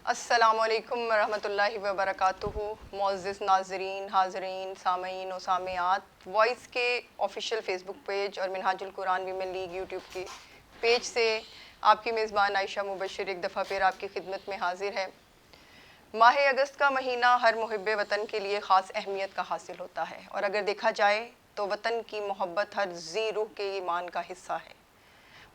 السلام علیکم ورحمۃ اللہ وبرکاتہ۔ معزز ناظرین، حاضرین، سامعین و سامعات، وائس کے آفیشیل فیس بک پیج اور منہاج القرآن ویمن لیگ یوٹیوب کے پیج سے آپ کی میزبان عائشہ مبشر ایک دفعہ پھر آپ کی خدمت میں حاضر ہے۔ ماہ اگست کا مہینہ ہر محب وطن کے لیے خاص اہمیت کا حاصل ہوتا ہے، اور اگر دیکھا جائے تو وطن کی محبت ہر ذی روح کے ایمان کا حصہ ہے،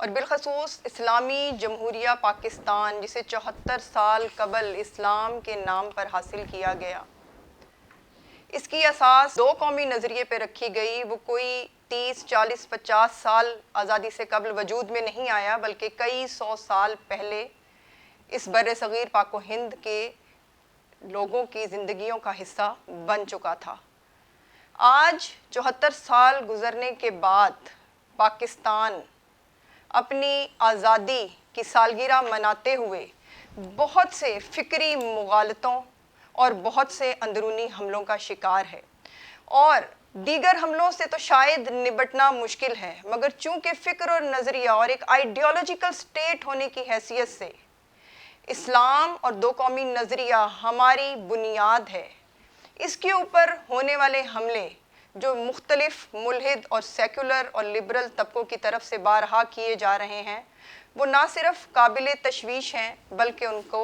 اور بالخصوص اسلامی جمہوریہ پاکستان جسے 74 سال قبل اسلام کے نام پر حاصل کیا گیا۔ اس کی اساس دو قومی نظریے پہ رکھی گئی۔ وہ کوئی 30، 40، 50 سال آزادی سے قبل وجود میں نہیں آیا، بلکہ کئی سو سال پہلے اس بر صغیر پاک و ہند کے لوگوں کی زندگیوں کا حصہ بن چکا تھا۔ آج 74 سال گزرنے کے بعد پاکستان اپنی آزادی کی سالگرہ مناتے ہوئے بہت سے فکری مغالطوں اور بہت سے اندرونی حملوں کا شکار ہے، اور دیگر حملوں سے تو شاید نبٹنا مشکل ہے، مگر چونکہ فکر اور نظریہ اور ایک آئیڈیالوجیکل سٹیٹ ہونے کی حیثیت سے اسلام اور دو قومی نظریہ ہماری بنیاد ہے، اس کے اوپر ہونے والے حملے جو مختلف ملحد اور سیکولر اور لبرل طبقوں کی طرف سے بارہا کیے جا رہے ہیں، وہ نہ صرف قابل تشویش ہیں بلکہ ان کو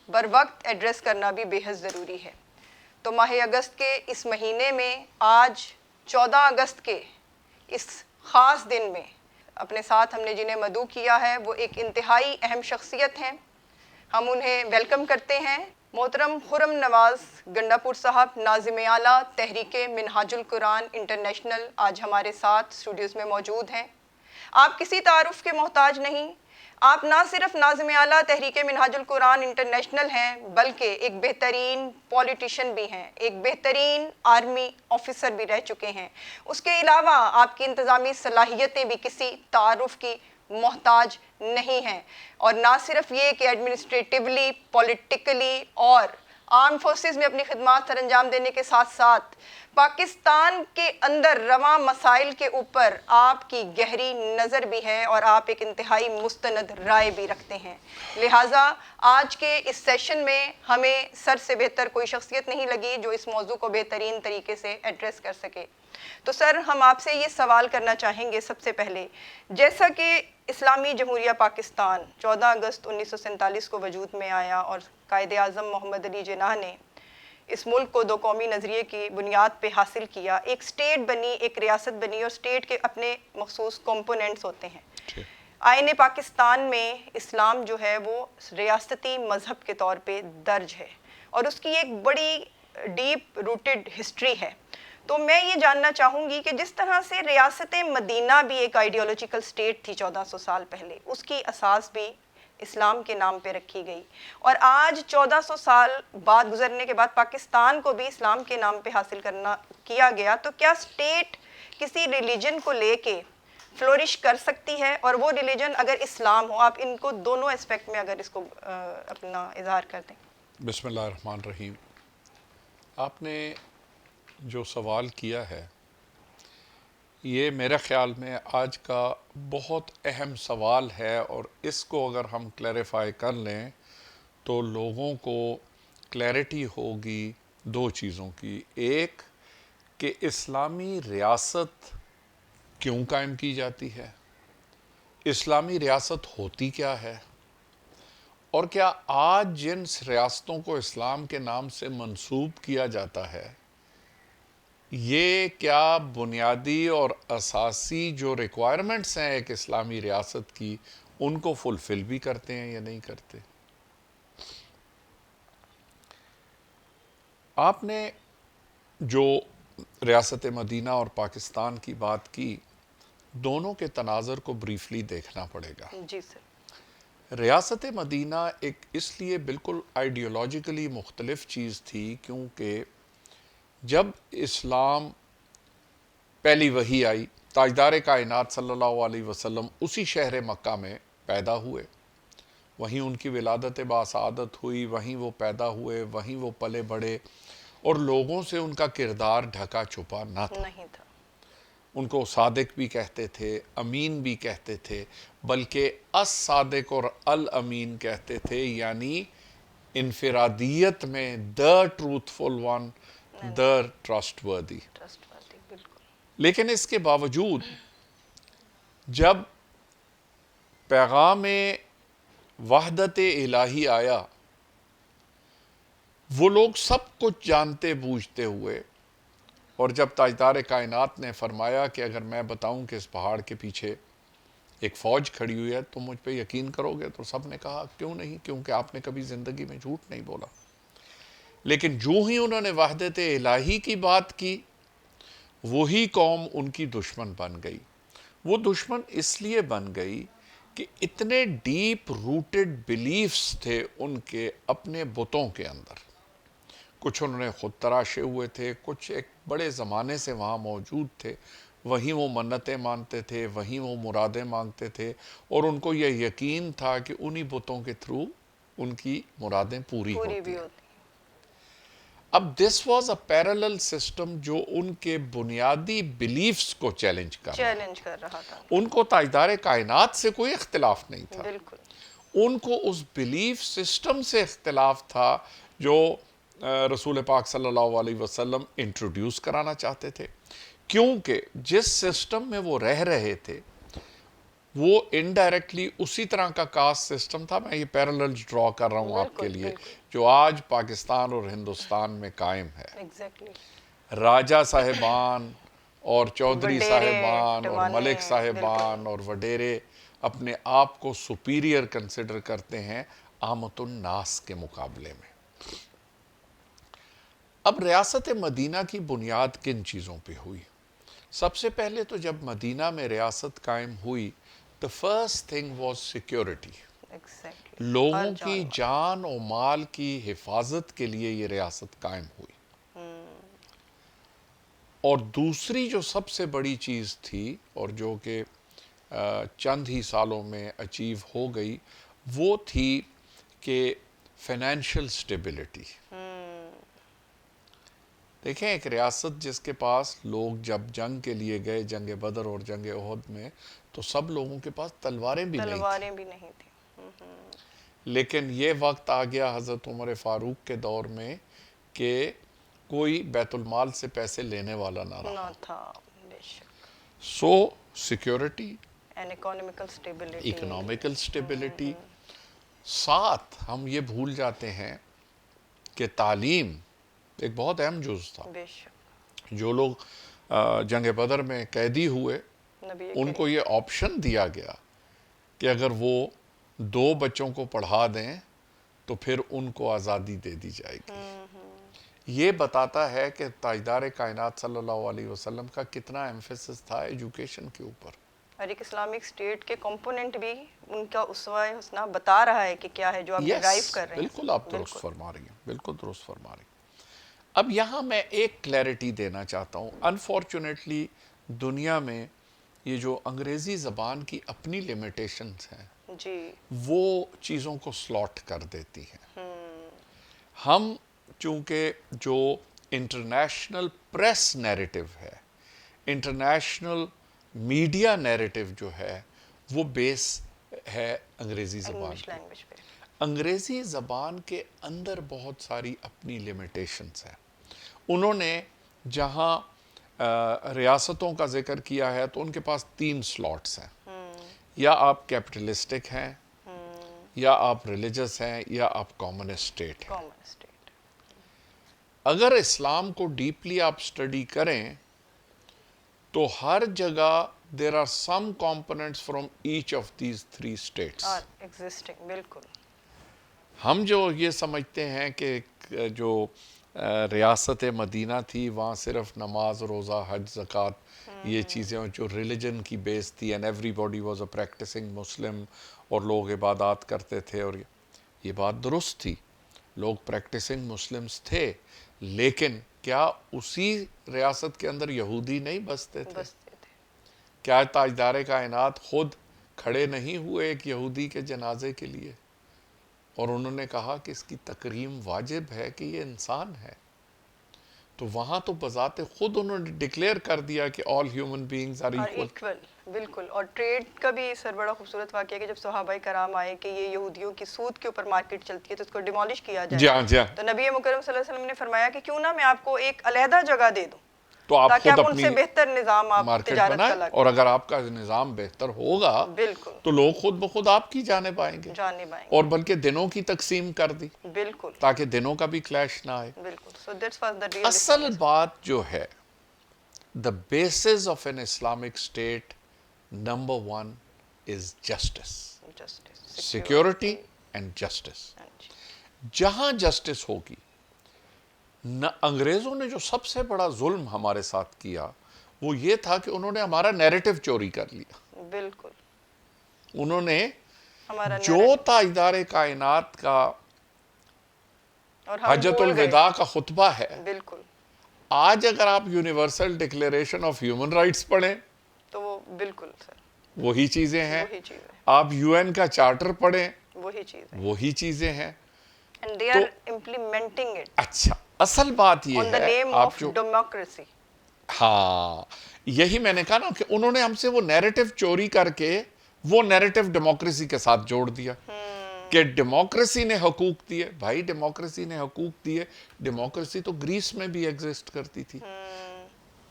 بر وقت ایڈریس کرنا بھی بے حد ضروری ہے۔ تو ماہ اگست کے اس مہینے میں آج 14 اگست کے اس خاص دن میں اپنے ساتھ ہم نے جنہیں مدعو کیا ہے وہ ایک انتہائی اہم شخصیت ہیں۔ ہم انہیں ویلکم کرتے ہیں۔ محترم خرم نواز گنڈا پور صاحب، ناظم اعلیٰ تحریک منہاج القرآن انٹرنیشنل، آج ہمارے ساتھ اسٹوڈیوز میں موجود ہیں۔ آپ کسی تعارف کے محتاج نہیں، آپ نہ صرف ناظم اعلیٰ تحریک منہاج القرآن انٹرنیشنل ہیں بلکہ ایک بہترین پولیٹیشین بھی ہیں، ایک بہترین آرمی آفیسر بھی رہ چکے ہیں۔ اس کے علاوہ آپ کی انتظامی صلاحیتیں بھی کسی تعارف کی محتاج نہیں ہیں، اور نہ صرف یہ کہ ایڈمنسٹریٹیولی، پولیٹیکلی اور آرم فورسز میں اپنی خدمات سر انجام دینے کے ساتھ ساتھ پاکستان کے اندر رواں مسائل کے اوپر آپ کی گہری نظر بھی ہے، اور آپ ایک انتہائی مستند رائے بھی رکھتے ہیں۔ لہٰذا آج کے اس سیشن میں ہمیں سر سے بہتر کوئی شخصیت نہیں لگی جو اس موضوع کو بہترین طریقے سے ایڈریس کر سکے۔ تو سر، ہم آپ سے یہ سوال کرنا چاہیں گے سب سے پہلے، جیسا کہ اسلامی جمہوریہ پاکستان 14 اگست 1947 کو وجود میں آیا اور قائد اعظم محمد علی جناح نے اس ملک کو دو قومی نظریے کی بنیاد پہ حاصل کیا، ایک سٹیٹ بنی، ایک ریاست بنی، اور سٹیٹ کے اپنے مخصوص کمپوننٹس ہوتے ہیں۔ آئین پاکستان میں اسلام جو ہے وہ ریاستی مذہب کے طور پہ درج ہے، اور اس کی ایک بڑی ڈیپ روٹڈ ہسٹری ہے۔ تو میں یہ جاننا چاہوں گی کہ جس طرح سے ریاست مدینہ بھی ایک آئیڈیالوجیکل سٹیٹ تھی 1400 سال پہلے، اس کی اساس بھی اسلام کے نام پہ رکھی گئی، اور آج 1400 سال بعد گزرنے کے بعد پاکستان کو بھی اسلام کے نام پہ حاصل کیا گیا، تو کیا سٹیٹ کسی ریلیجن کو لے کے فلورش کر سکتی ہے؟ اور وہ ریلیجن اگر اسلام ہو، آپ ان کو دونوں اسپیکٹ میں اگر اس کو اپنا اظہار کر دیں۔ بسم اللہ الرحمن الرحیم۔ آپ نے جو سوال کیا ہے یہ میرے خیال میں آج کا بہت اہم سوال ہے، اور اس کو اگر ہم کلیریفائی کر لیں تو لوگوں کو کلیئرٹی ہوگی دو چیزوں کی۔ ایک کہ اسلامی ریاست کیوں قائم کی جاتی ہے، اسلامی ریاست ہوتی کیا ہے، اور کیا آج جن ریاستوں کو اسلام کے نام سے منسوب کیا جاتا ہے یہ کیا بنیادی اور اساسی جو ریکوائرمنٹس ہیں ایک اسلامی ریاست کی ان کو فلفل بھی کرتے ہیں یا نہیں کرتے۔ آپ نے جو ریاست مدینہ اور پاکستان کی بات کی، دونوں کے تناظر کو بریفلی دیکھنا پڑے گا۔ جی سر۔ ریاست مدینہ ایک اس لیے بالکل آئیڈیالوجیکلی مختلف چیز تھی کیونکہ جب اسلام پہلی وحی آئی، تاجدار کائنات صلی اللہ علیہ وسلم اسی شہر مکہ میں پیدا ہوئے، وہیں ان کی ولادت باسعادت ہوئی، وہیں وہ پیدا ہوئے، وہیں وہ پلے بڑھے، اور لوگوں سے ان کا کردار ڈھکا چھپا نہ تھا۔ نہیں تھا۔ ان کو صادق بھی کہتے تھے، امین بھی کہتے تھے، بلکہ الصادق اور الامین کہتے تھے، یعنی انفرادیت میں the truthful one, the trustworthy. Trust والی، بالکل. لیکن اس کے باوجود جب پیغام وحدت الہی آیا، وہ لوگ سب کچھ جانتے بوجھتے ہوئے، اور جب تاجدار کائنات نے فرمایا کہ اگر میں بتاؤں کہ اس پہاڑ کے پیچھے ایک فوج کھڑی ہوئی ہے تو مجھ پہ یقین کرو گے؟ تو سب نے کہا کیوں نہیں، کیونکہ آپ نے کبھی زندگی میں جھوٹ نہیں بولا. لیکن جو ہی انہوں نے وحدت الہی کی بات کی، وہی قوم ان کی دشمن بن گئی. وہ دشمن اس لیے بن گئی کہ اتنے ڈیپ روٹڈ بلیفز تھے ان کے اپنے بتوں کے اندر. کچھ انہوں نے خود تراشے ہوئے تھے، کچھ ایک بڑے زمانے سے وہاں موجود تھے، وہیں وہ منتیں مانتے تھے، وہیں وہ مرادیں مانگتے تھے، اور ان کو یہ یقین تھا کہ انہی بتوں کے تھرو ان کی مرادیں پوری پوری ہوتی بھی ہیں. ہوتی. اب this was a parallel system جو ان کے بنیادی بلیفز کو چیلنج کر رہا. چیلنج کر رہا تھا. ان کو تاجدار کائنات سے کوئی اختلاف نہیں تھا، بالکل. ان کو اس بلیف سسٹم سے اختلاف تھا جو رسول پاک صلی اللہ علیہ وسلم انٹروڈیوس کرانا چاہتے تھے. کیونکہ جس سسٹم میں وہ رہ رہے تھے وہ انڈائریکٹلی اسی طرح کا کاسٹ سسٹم تھا. میں یہ پیراللز ڈرا کر رہا ہوں آپ کے بالکل لیے، بالکل. جو آج پاکستان اور ہندوستان میں قائم ہے. ایگزیکٹلی. راجہ صاحبان اور چودھری وڈیرے، صاحبان اور ٹوانے، ملک صاحبان بالکل. اور وڈیرے اپنے آپ کو سپیریئر کنسیڈر کرتے ہیں عامت الناس کے مقابلے میں. اب ریاست مدینہ کی بنیاد کن چیزوں پہ ہوئی؟ سب سے پہلے تو جب مدینہ میں ریاست قائم ہوئی، the first thing was security. Exactly. ہر لوگوں کی جانور. جان و مال کی حفاظت کے لیے یہ ریاست قائم ہوئی. اور دوسری جو سب سے بڑی چیز تھی اور جو کہ چند ہی سالوں میں اچیو ہو گئی، وہ تھی کہ فائنینشیل سٹیبلٹی. دیکھیں ایک ریاست جس کے پاس لوگ جب جنگ کے لیے گئے، جنگ بدر اور جنگ احد میں، تو سب لوگوں کے پاس تلواریں بھی نہیں تھیں. تلواریں بھی نہیں تھیں. لیکن یہ وقت آ گیا حضرت عمر فاروق کے دور میں کہ کوئی بیت المال سے پیسے لینے والا نہ رہا. نہ تھا. بے شک. So security, and economical stability. Economical stability. ساتھ ہم یہ بھول جاتے ہیں کہ تعلیم ایک بہت اہم جز تھا. بے شک. جو لوگ جنگ بدر میں قیدی ہوئے، نبی ان کو یہ آپشن دیا گیا کہ اگر وہ 2 بچوں کو پڑھا دیں تو پھر ان کو آزادی دے دی جائے گی. یہ بتاتا ہے کہ تاجدار کائنات صلی اللہ علیہ وسلم کا کتنا ایمفیسس تھا ایجوکیشن کے اوپر. اور ایک اسلامک اسٹیٹ کے کمپوننٹ بھی ان کا اسوہ حسنہ بتا رہا ہے کہ کیا ہے جو آپ ڈرائیو کر رہے ہیں. بالکل آپ درست فرما رہی ہیں، بالکل درست فرما رہی ہیں. اب یہاں میں ایک کلیئرٹی دینا چاہتا ہوں. انفارچونیٹلی دنیا میں یہ جو انگریزی زبان کی اپنی لیمیٹیشنز ہیں جی. وہ چیزوں کو سلاٹ کر دیتی ہیں. ہم چونکہ جو انٹرنیشنل پریس نیریٹو ہے، انٹرنیشنل میڈیا نیریٹو جو ہے، وہ بیس ہے انگریزی زبان انگلش پہ. لینگویج پہ. انگریزی زبان کے اندر بہت ساری اپنی لیمیٹیشنز ہیں. انہوں نے جہاں ریاستوں کا ذکر کیا ہے تو ان کے پاس 3 سلاٹس ہیں. یا آپ کیپٹلسٹک ہیں، یا آپ ریلیجس ہیں، یا آپ کامن اسٹیٹ ہیں. Common state. اگر اسلام کو ڈیپلی آپ سٹڈی کریں تو ہر جگہ there are some components from each of these 3 states. Are existing. بالکل. ہم جو یہ سمجھتے ہیں کہ جو ریاست مدینہ تھی وہاں صرف نماز، روزہ، حج، زکوٰۃ، یہ چیزیں جو ریلیجن کی بیس تھی، and everybody was a practicing Muslim، اور لوگ عبادات کرتے تھے، اور یہ بات درست تھی، لوگ پریکٹسنگ مسلمز تھے. لیکن کیا اسی ریاست کے اندر یہودی نہیں بستے تھے؟ بستے تھے. کیا تاجدار کائنات خود کھڑے نہیں ہوئے ایک یہودی کے جنازے کے لیے، اور انہوں نے کہا کہ اس کی تکریم واجب ہے کہ یہ انسان ہے؟ تو وہاں تو بذات خود انہوں نے ڈکلیئر کر دیا کہ آل ہیومن بینگز آر اور ایکول. ایکول بالکل. اور ٹریڈ کا بھی سر بڑا خوبصورت واقعہ ہے کہ جب صحابہ کرام آئے کہ یہ یہودیوں کی سود کے اوپر مارکیٹ چلتی ہے تو اس کو ڈیمولش کیا جی ہاں جائے, جی ہاں. تو نبی مکرم صلی اللہ علیہ وسلم نے فرمایا کہ کیوں نہ میں آپ کو ایک علیحدہ جگہ دے دوں تو آپ تاکہ خود آپ ان اپنی سے بہتر نظام آپ مارکیٹ تجارت کا بنائیں, لگیں. اور اگر آپ کا نظام بہتر ہوگا بالکل تو لوگ خود بخود آپ کی جانب آئیں گے, جانب آئیں اور بلکہ دنوں کی تقسیم کر دی گے. بالکل تاکہ دنوں کا بھی کلیش نہ آئے. بالکل. So that's was the real اصل بات جو ہے, the basis of an Islamic state, number one is justice, security and justice. جہاں جسٹس ہوگی, نہ انگریزوں نے جو سب سے بڑا ظلم ہمارے ساتھ کیا وہ یہ تھا کہ انہوں نے ہمارا نیریٹو چوری کر لیا. بالکل انہوں نے ہمارا جو تاجدار کائنات کا اور ہم حجت بھول گئے. الوداع کا خطبہ ہے, بالکل آج اگر آپ universal declaration of human rights پڑھیں تو وہ بالکل سر وہی چیزیں ہیں. وہی چیز ہے, آپ یو این کا چارٹر پڑھیں وہی چیز ہے. وہی چیزیں ہیں. And they are implementing it اچھا, اصل بات یہ آن دا ہے نیم آپ آف جو, ڈیموکریسی. ہاں یہی میں نے کہا نا کہ انہوں نے ہم سے وہ نیریٹو چوری کر کے وہ نیریٹو ڈیموکریسی کے ساتھ جوڑ دیا کہ ڈیموکریسی نے حقوق دیے. بھائی ڈیموکریسی نے حقوق دیے, ڈیموکریسی تو گریس میں بھی ایگزسٹ کرتی تھی.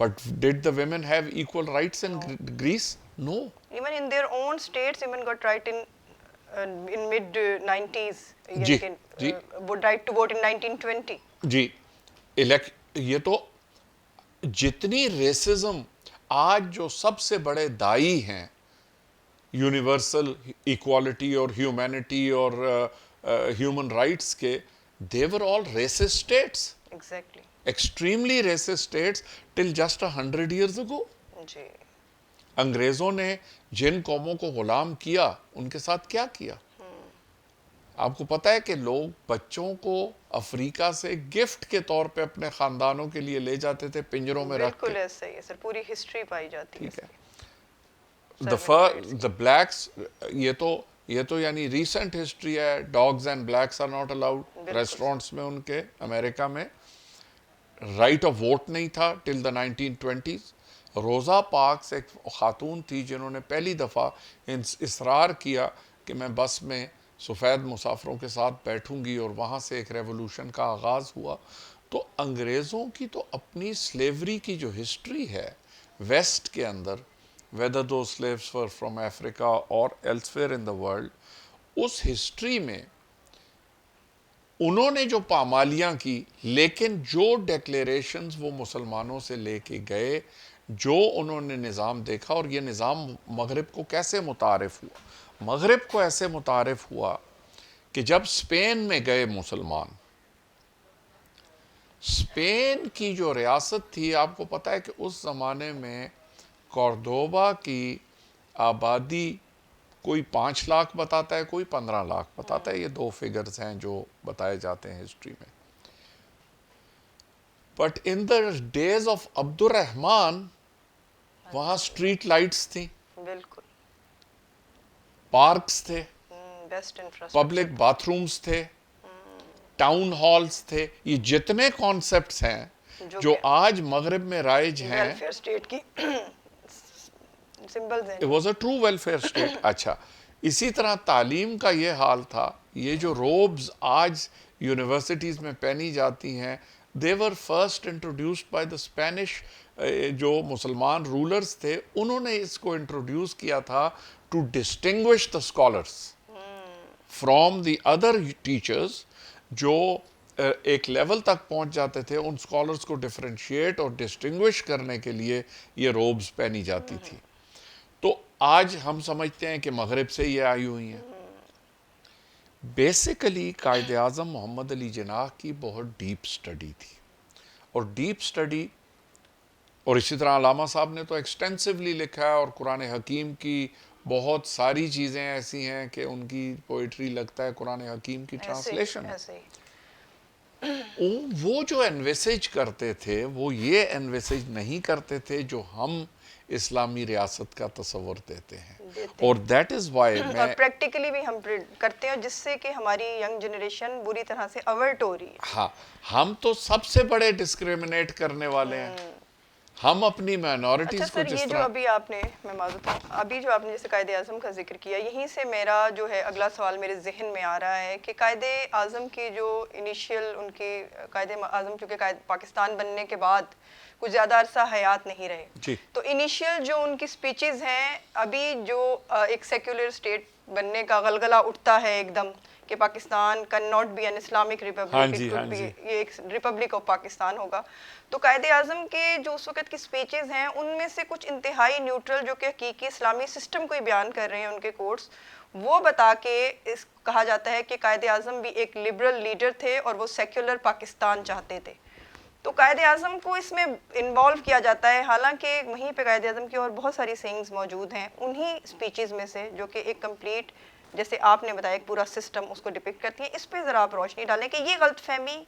But did the women have equal rights in Greece? No. Even in their own states, women got right in mid 90s. جی جی Would right to vote in 1920. جی. یہ تو جتنی ریسزم آج جو سب سے بڑے دائی ہیں یونیورسل ایکوالٹی اور ہیومینٹی اور ہیومن رائٹس کے, they were all racist states, Exactly. extremely racist states till just 100 years ago. جی. انگریزوں نے جن قوموں کو غلام کیا ان کے ساتھ کیا کیا؟ آپ کو پتا ہے کہ لوگ بچوں کو افریقہ سے گفٹ کے طور پہ اپنے خاندانوں کے لیے لے جاتے تھے پنجروں میں رکھ بالکل کے. ایسا ہی ہے سر, پوری ہسٹری پائی جاتی ہے. the blacks, یہ تو یعنی ریسنٹ ہسٹری ہے. Dogs and blacks are not allowed restaurants میں ان کے امریکہ میں. رائٹ آف ووٹ نہیں تھا ٹل دا 1920s. روزہ پارکس ایک خاتون تھی جنہوں نے پہلی دفعہ اصرار کیا کہ میں بس میں سفید مسافروں کے ساتھ بیٹھوں گی, اور وہاں سے ایک ریولوشن کا آغاز ہوا. تو انگریزوں کی تو اپنی سلیوری کی جو ہسٹری ہے ویسٹ کے اندر, whether those slaves were from Africa or elsewhere in the world, اس ہسٹری میں انہوں نے جو پامالیاں کی, لیکن جو ڈیکلیریشنز وہ مسلمانوں سے لے کے گئے, جو انہوں نے نظام دیکھا, اور یہ نظام مغرب کو کیسے متعارف ہوا؟ مغرب کو ایسے متعارف ہوا کہ جب اسپین میں گئے مسلمان, اسپین کی جو ریاست تھی, آپ کو پتا ہے کہ اس زمانے میں کورڈوبا کی آبادی کوئی 5 لاکھ بتاتا ہے, کوئی 15 لاکھ بتاتا ہے. یہ 2 فگرز ہیں جو بتائے جاتے ہیں ہسٹری میں. But in the days of Abdur Rahman وہاں اسٹریٹ لائٹس تھیں, بالکل پارکس تھے, بیسٹ انفراسٹرکچر, پبلک باتھ رومز تھے, ٹاؤن ہالز تھے. یہ جتنے کانسیپٹس ہیں جو آج مغرب میں رائج ہیں, ویلفیئر اسٹیٹ کی سمبلز ہیں. it was a true welfare state. اچھا, اسی طرح تعلیم کا یہ حال تھا. یہ جو روبز آج یونیورسٹیز میں پہنی جاتی ہیں, they were first introduced by the Spanish, جو مسلمان رولرز تھے انہوں نے اس کو انٹروڈیوس کیا تھا to distinguish the scholars from the other teachers. جو ایک لیول تک پہنچ جاتے تھے, ان اسکالرس کو ڈفرینشیٹ اور ڈسٹنگوش کرنے کے لیے یہ روبز پہنی جاتی تھی. تو آج ہم سمجھتے ہیں کہ مغرب سے یہ آئی ہوئی ہیں. بیسیکلی قائد اعظم محمد علی جناح کی بہت ڈیپ سٹڈی تھی, اور ڈیپ سٹڈی, اور اسی طرح علامہ صاحب نے تو ایکسٹینسولی لکھا ہے, اور قرآن حکیم کی بہت ساری چیزیں ایسی ہیں کہ ان کی پوئٹری لگتا ہے قرآن حکیم کی ٹرانسلیشن ہے. وہ جو انویسیج کرتے تھے وہ یہ انویسیج نہیں کرتے تھے جو ہم اسلامی ریاست کا تصور دیتے ہیں، اور دیٹ از وائی اور میں پریکٹیکلی بھی ہم کرتے ہیں، جس سے کہ ہماری ینگ جنریشن بری طرح سے اوورٹ ہو رہی ہے. ہاں ہم تو سب سے بڑے ڈسکریمنیٹ کرنے والے ہیں. ہم اپنی اچھا مائنورٹیز کو سر، جس یہ جو طرح ابھی آپ نے، میں معذرت ہوں، ابھی جو آپ نے جیسے قائد اعظم کا ذکر کیا، یہیں سے میرا جو ہے اگلا سوال میرے ذہن میں آ رہا ہے کہ قائد اعظم کی جو انیشیل ان کی قائد اعظم چونکہ پاکستان بننے کے بعد کچھ زیادہ عرصہ حیات نہیں رہے، جی تو انیشیل جو ان کی سپیچز ہیں، ابھی جو ایک سیکولر اسٹیٹ بننے کا غلغلہ اٹھتا ہے ایک دم کہ Pakistan can not be an Islamic ہاں ریپبلک، جی اٹ ہاں کوڈ بی، جی یہ ایک ریپبلک آف پاکستان ہوگا. تو قائد اعظم کے جو اس وقت کی سپیچز ہیں ان میں سے کچھ انتہائی نیوٹرل، جو کہ حقیقی اسلامی سسٹم کو ہی بیان کر رہے ہیں ان کے کوٹس، وہ بتا کے کہا جاتا ہے کہ قائد اعظم بھی ایک لبرل لیڈر تھے اور وہ سیکولر پاکستان چاہتے تھے. تو قائد اعظم کو اس میں انوالو کیا جاتا ہے، حالانکہ وہیں پہ قائد اعظم کی اور بہت ساری سینگز موجود ہیں انہی سپیچز میں سے، جو کہ ایک کمپلیٹ، جیسے آپ نے بتایا، ایک پورا سسٹم اس کو ڈپکٹ کرتی ہیں. اس پہ ذرا آپ روشنی ڈالیں کہ یہ غلط فہمی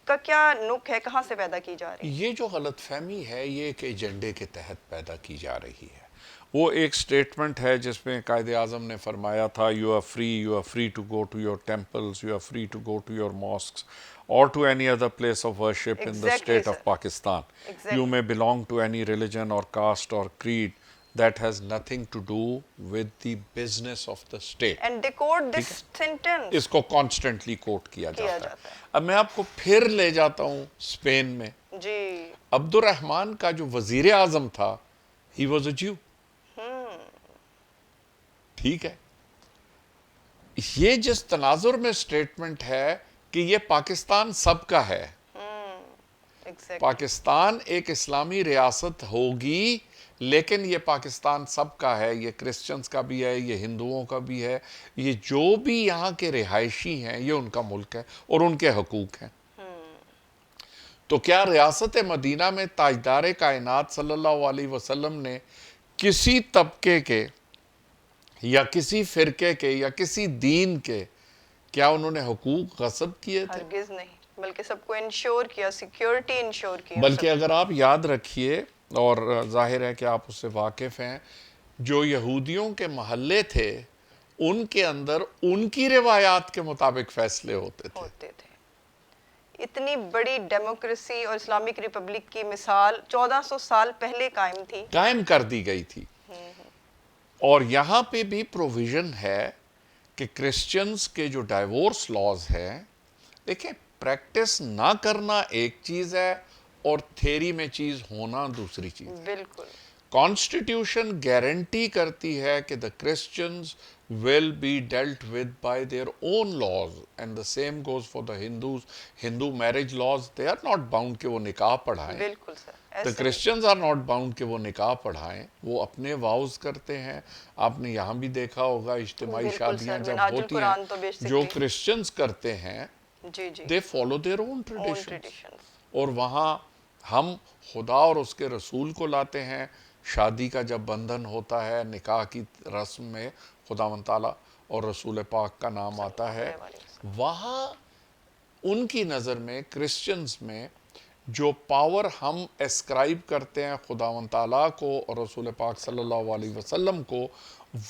کا کیا نک ہے، کہاں سے پیدا کی جا رہی ہے؟ یہ جو غلط فہمی ہے یہ ایک ایجنڈے کے تحت پیدا کی جا رہی ہے. وہ ایک سٹیٹمنٹ ہے جس میں قائد اعظم نے فرمایا تھا you are free to go to your temples, you are free to go to your mosques اور to any other place of worship in the Exactly, state sir. Of Pakistan. Exactly. You may belong to any religion or caste or creed that has nothing to do with the business of the state. And they quote this sentence. اس کو constantly کوٹ کیا کیا جاتا جاتا ہے. ہے. اب میں آپ کو پھر لے جاتا ہوں اسپین میں. جی. عبد الرحمن کا جو وزیر اعظم تھا ہی واز اے جیو. ٹھیک ہے، یہ جس تناظر میں سٹیٹمنٹ ہے کہ یہ پاکستان سب کا ہے، Exactly. پاکستان ایک اسلامی ریاست ہوگی لیکن یہ پاکستان سب کا ہے، یہ کرسچنز کا بھی ہے، یہ ہندوؤں کا بھی ہے، یہ جو بھی یہاں کے رہائشی ہیں یہ ان کا ملک ہے اور ان کے حقوق ہیں. تو کیا ریاست مدینہ میں تاجدار کائنات صلی اللہ علیہ وسلم نے کسی طبقے کے یا کسی فرقے کے یا کسی دین کے، کیا انہوں نے حقوق غصب کیے تھے؟ ہرگز نہیں، بلکہ سب کو انشور کیا، سیکیورٹی انشور کیا. بلکہ اگر آپ یاد رکھیے، اور ظاہر ہے کہ آپ اس سے واقف ہیں، جو یہودیوں کے محلے تھے ان کے اندر ان کی روایات کے مطابق فیصلے ہوتے تھے. ہوتے تھے. اتنی بڑی ڈیموکریسی اور اسلامک ریپبلک کی مثال 1400 سال پہلے قائم تھی، قائم کر دی گئی تھی. اور یہاں پہ بھی پروویژن ہے کہ کرسچنز کے جو ڈائیورس لاز ہیں، دیکھیں پریکٹس نہ کرنا ایک چیز ہے اور تھیری میں چیز ہونا دوسری چیز. بالکل. کانسٹیٹیوشن گارنٹی کرتی ہے کہ the Christians will be dealt with by their own laws, and the same goes for the Hindus. Hindu marriage laws, they are not bound کہ وہ نکاح پڑھائیں. بالکل سر. The Christians are not bound کہ وہ نکاح پڑھائیں، وہ اپنے واؤز کرتے ہیں. آپ نے یہاں بھی دیکھا ہوگا اجتماعی شادیاں جب ہوتی ہیں جو کرسچنز کرتے ہیں جی جی they follow their own traditions. اور وہاں ہم خدا اور اس کے رسول کو لاتے ہیں. شادی کا جب بندھن ہوتا ہے، نکاح کی رسم میں خداوند تعالیٰ اور رسول پاک کا نام آتا ہے. وہاں ان کی نظر میں کرسچنز میں جو پاور ہم اسکرائب کرتے ہیں خداوند تعالیٰ کو اور رسول پاک صلی اللہ علیہ وسلم کو،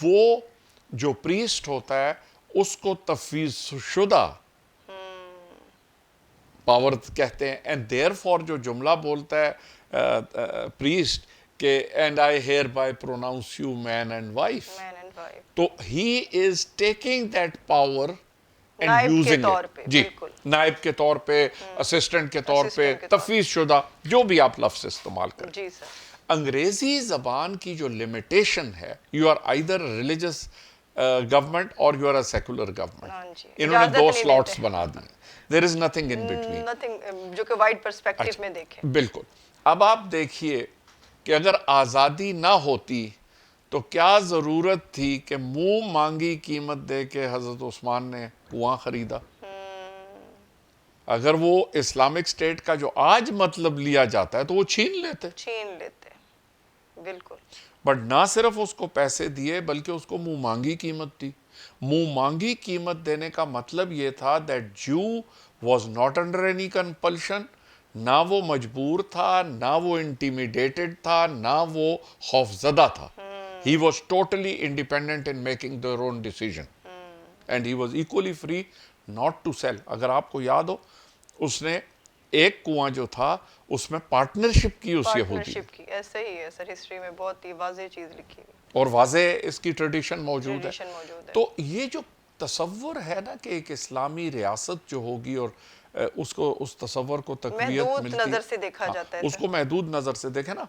وہ جو پریسٹ ہوتا ہے اس کو تفویض شدہ پاور کہتے ہیں. اینڈ دیئر فور جو جملہ بولتا ہے پریسٹ کہ and I hereby pronounce you man and wife, تو he is taking that power and using it. جی، نائب کے طور پہ، اسسٹنٹ کے طور پہ، تفویض شدہ، جو بھی آپ لفظ استعمال کریں. جی سر. انگریزی زبان کی جو لمیٹیشن ہے، you are either religious government اور you are a secular government. انہوں نے دو سلاٹس بنا دیے. There is nothing in between. Nothing جو کہ وائڈ پرسپیکٹیو میں دیکھیں. بالکل. اب آپ دیکھیے کہ اگر آزادی نہ ہوتی تو کیا ضرورت تھی کہ منہ مانگی قیمت دے کے حضرت عثمان نے کنواں خریدا؟ اگر وہ اسلامک اسٹیٹ کا جو آج مطلب لیا جاتا ہے تو وہ چھین لیتے. بالکل. بٹ نہ صرف اس کو پیسے دیے بلکہ اس کو منہ مانگی قیمت دی. منہ مانگی قیمت دینے کا مطلب یہ تھا دیٹ جو واز ناٹ انڈر اینی کنپلشن، نہ وہ مجبور تھا، نہ وہ انٹیمیڈیٹڈ تھا، نہ وہ خوف زدہ تھا. He was totally independent in making their own decision. And he was equally free not to sell. اگر آپ کو یاد ہو اس نے ایک کنواں جو تھا اس میں پارٹنرشپ کی اس یہودی، پارٹنرشپ کی. ایسے ہی ہے سر، ہسٹری میں بہت ہی واضح چیز لکھی ہوئی، اور واضح اس کی ٹریڈیشن موجود ہے. ٹریڈیشن موجود ہے. تو یہ جو تصور ہے نا کہ ایک اسلامی ریاست جو ہوگی اور اس کو اس تصور کو تقویت محدود ملتی، نظر سے دیکھا جاتا ہے اس کو محدود نظر سے دیکھیں نا.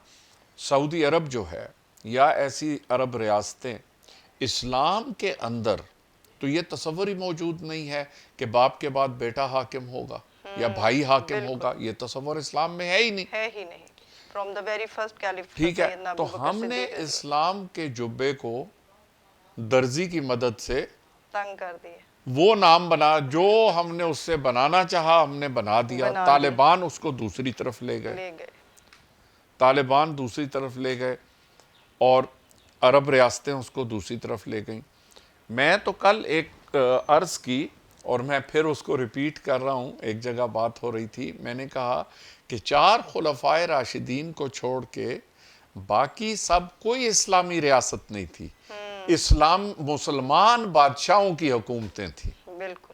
سعودی عرب جو ہے یا ایسی عرب ریاستیں، اسلام کے اندر تو یہ تصور ہی موجود نہیں ہے کہ باپ کے بعد بیٹا حاکم ہوگا یا بھائی حاکم ہوگا. یہ تصور اسلام میں ہے ہی نہیں. ہے ہی نہیں. From the very first caliph. ٹھیک ہے، تو ہم نے اسلام کے جبے کو درزی کی مدد سے تنگ کر دیے. وہ نام بنا جو ہم نے اس سے بنانا چاہا ہم نے بنا دیا. طالبان اس کو دوسری طرف لے گئے، طالبان دوسری طرف لے گئے اور عرب ریاستیں اس کو دوسری طرف لے گئیں. میں تو کل ایک عرض کی اور میں پھر اس کو ریپیٹ کر رہا ہوں، ایک جگہ بات ہو رہی تھی، میں نے کہا کہ 4 خلفائے راشدین کو چھوڑ کے باقی سب کوئی اسلامی ریاست نہیں تھی. اسلام مسلمان بادشاہوں کی حکومتیں تھیں. بالکل.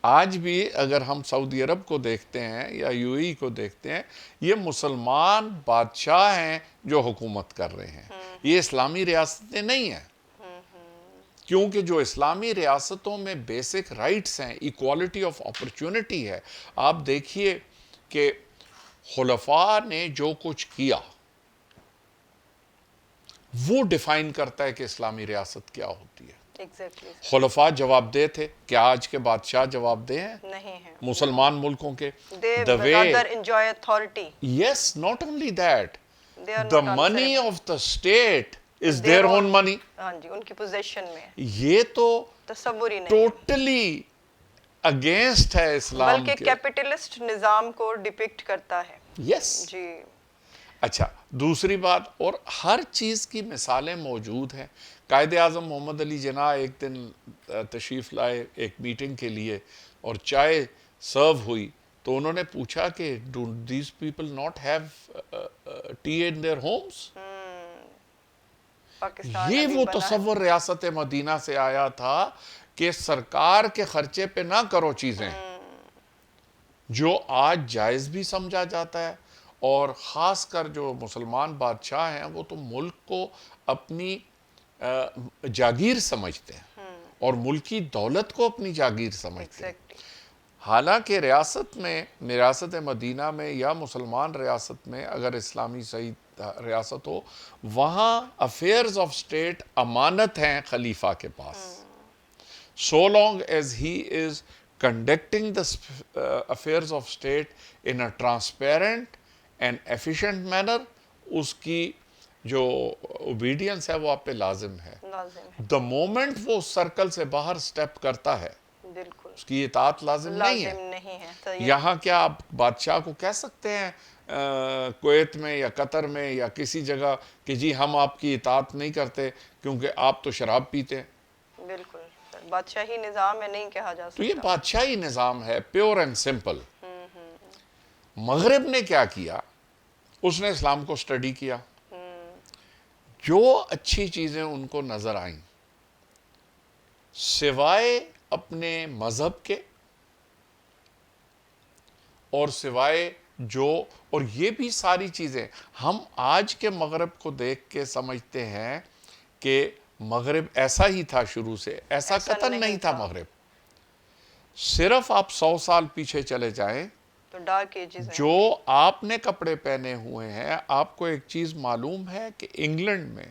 آج بھی اگر ہم سعودی عرب کو دیکھتے ہیں یا یو اے کو دیکھتے ہیں، یہ مسلمان بادشاہ ہیں جو حکومت کر رہے ہیں، یہ اسلامی ریاستیں نہیں ہیں. کیونکہ جو اسلامی ریاستوں میں بیسک رائٹس ہیں، ایکوالٹی آف اپرچونٹی ہے. آپ دیکھیے کہ خلفاء نے جو کچھ کیا وہ ڈیفائن کرتا ہے کہ اسلامی ریاست کیا ہوتی ہے. خلفاء جواب دہ تھے. کیا آج کے بادشاہ جواب دہ ہیں؟ نہیں ہیں. مسلمان ملکوں کے the way rather enjoy authority. Yes, not only that, the money of the state is their own money. ہاں جی، ان کی پوزیشن میں. یہ تو تصور ہی نہیں. ٹوٹلی اگینسٹ ہے اسلام کے. بلکہ کیپٹلسٹ نظام کو ڈپکٹ کرتا ہے. یس جی. اچھا، دوسری بات، اور ہر چیز کی مثالیں موجود ہیں. قائد اعظم محمد علی جناح ایک دن تشریف لائے ایک میٹنگ کے لیے اور چائے سرو ہوئی تو انہوں نے پوچھا کہ do these people not have tea in their homes. یہ وہ تصور ریاست مدینہ سے آیا تھا کہ سرکار کے خرچے پہ نہ کرو چیزیں، جو آج جائز بھی سمجھا جاتا ہے. اور خاص کر جو مسلمان بادشاہ ہیں وہ تو ملک کو اپنی جاگیر سمجھتے ہیں اور ملکی دولت کو اپنی جاگیر سمجھتے ہیں. حالانکہ ریاست میں، ریاست مدینہ میں یا مسلمان ریاست میں اگر اسلامی صحیح ریاست ہو، وہاں افیئرز آف اسٹیٹ امانت ہیں خلیفہ کے پاس. So long as he is conducting the affairs of state in a transparent and efficient manner, اس کی جو obedience ہے وہ آپ پہ لازم ہے. the moment وہ سرکل سے باہر سٹیپ کرتا ہے اس کی اطاعت لازم نہیں ہے. یہاں کیا آپ بادشاہ کو کہہ سکتے ہیں کویت میں یا قطر میں یا کسی جگہ کہ جی ہم آپ کی اطاعت نہیں کرتے کیونکہ آپ تو شراب پیتے ہیں؟ بالکل بادشاہی نظام میں نہیں کہا جا سکتا. تو یہ بادشاہی نظام ہے، پیور اینڈ سمپل. مغرب نے کیا کیا؟ اس نے اسلام کو سٹڈی کیا، جو اچھی چیزیں ان کو نظر آئیں سوائے اپنے مذہب کے اور سوائے جو، اور یہ بھی ساری چیزیں ہم آج کے مغرب کو دیکھ کے سمجھتے ہیں کہ مغرب ایسا ہی تھا شروع سے. ایسا قطعاً نہیں تھا مغرب. صرف آپ 100 سال پیچھے چلے جائیں تو ڈارک ایجز ہیں. جو آپ نے کپڑے پہنے ہوئے ہیں، آپ کو ایک چیز معلوم ہے کہ انگلینڈ میں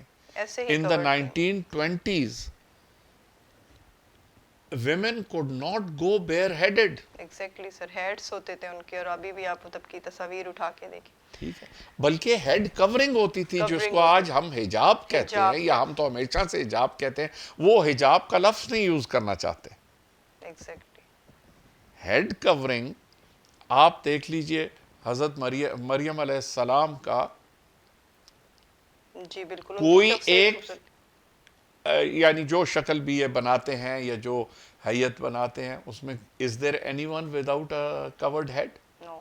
in the 1920s women could not go bareheaded. Exactly sir, heads ہوتے تھے ان کے، اور ابھی بھی آپ تب کی تصاویر اٹھا کے دیکھیں. ٹھیک ہے، بلکہ ہیڈ کورنگ ہوتی تھی جس کو آج ہم حجاب کہتے ہیں یا ہم تو ہمیشہ سے حجاب کہتے ہیں. وہ حجاب کا لفظ نہیں یوز کرنا چاہتے. ایگزیکٹلی. ہیڈ کورنگ آپ دیکھ لیجئے حضرت مریم علیہ السلام کا جی بالکل کوئی ایک یعنی جو شکل بھی یہ بناتے ہیں یا جو حیت بناتے ہیں اس میں is there anyone without a covered head؟ No.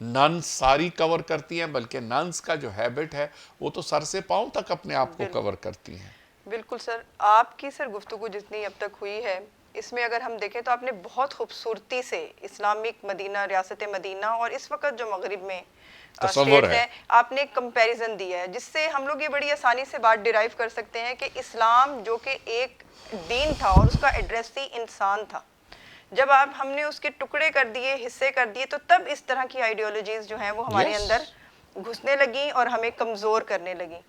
Nuns ساری کور کرتی ہیں، بلکہ ننس کا جو ہیبٹ ہے وہ تو سر سے پاؤں تک اپنے آپ کو کور کرتی ہیں. بالکل سر. آپ کی سر گفتگو جتنی اب تک ہوئی ہے اس میں اگر ہم دیکھیں تو آپ نے بہت خوبصورتی سے اسلامک مدینہ، ریاست مدینہ اور اس وقت جو مغرب میں تصور اسٹیٹس ہے ہیں، آپ نے ایک کمپیریزن دیا ہے جس سے ہم لوگ یہ بڑی آسانی سے بات ڈیرائیو کر سکتے ہیں کہ اسلام جو کہ ایک دین تھا اور اس کا ایڈریس ہی انسان تھا، جب آپ ہم نے اس کے ٹکڑے کر دیے، حصے کر دیے، تو تب اس طرح کی آئیڈیالوجیز جو ہیں وہ ہمارے یس اندر گھسنے لگیں اور ہمیں کمزور کرنے لگیں.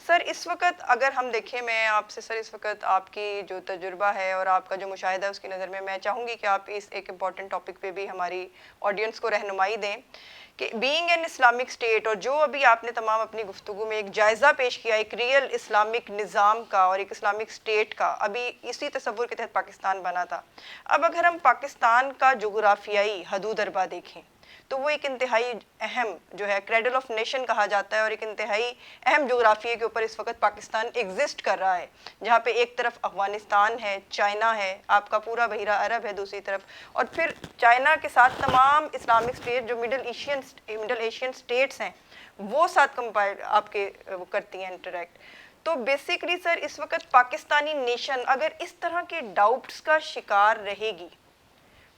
سر اس وقت اگر ہم دیکھیں، میں آپ سے سر اس وقت آپ کی جو تجربہ ہے اور آپ کا جو مشاہدہ ہے اس کی نظر میں چاہوں گی کہ آپ اس ایک امپورٹنٹ ٹاپک پہ بھی ہماری آڈینس کو رہنمائی دیں کہ بینگ این اسلامک اسٹیٹ، اور جو ابھی آپ نے تمام اپنی گفتگو میں ایک جائزہ پیش کیا ایک ریئل اسلامک نظام کا اور ایک اسلامک اسٹیٹ کا، ابھی اسی تصور کے تحت پاکستان بنا تھا. اب اگر ہم پاکستان کا جغرافیائی حدود اربا دیکھیں تو وہ ایک انتہائی اہم جو ہے کریڈل آف نیشن کہا جاتا ہے، اور ایک انتہائی اہم جغرافیے کے اوپر اس وقت پاکستان ایگزسٹ کر رہا ہے، جہاں پہ ایک طرف افغانستان ہے، چائنا ہے، آپ کا پورا بحیرہ عرب ہے دوسری طرف، اور پھر چائنا کے ساتھ تمام اسلامک اسٹیٹ جو مڈل ایشین اسٹیٹس ہیں وہ ساتھ کمپائر آپ کے وہ کرتی ہیں انٹریکٹ. تو بیسیکلی سر اس وقت پاکستانی نیشن اگر اس طرح کے ڈاؤٹس کا شکار رہے گی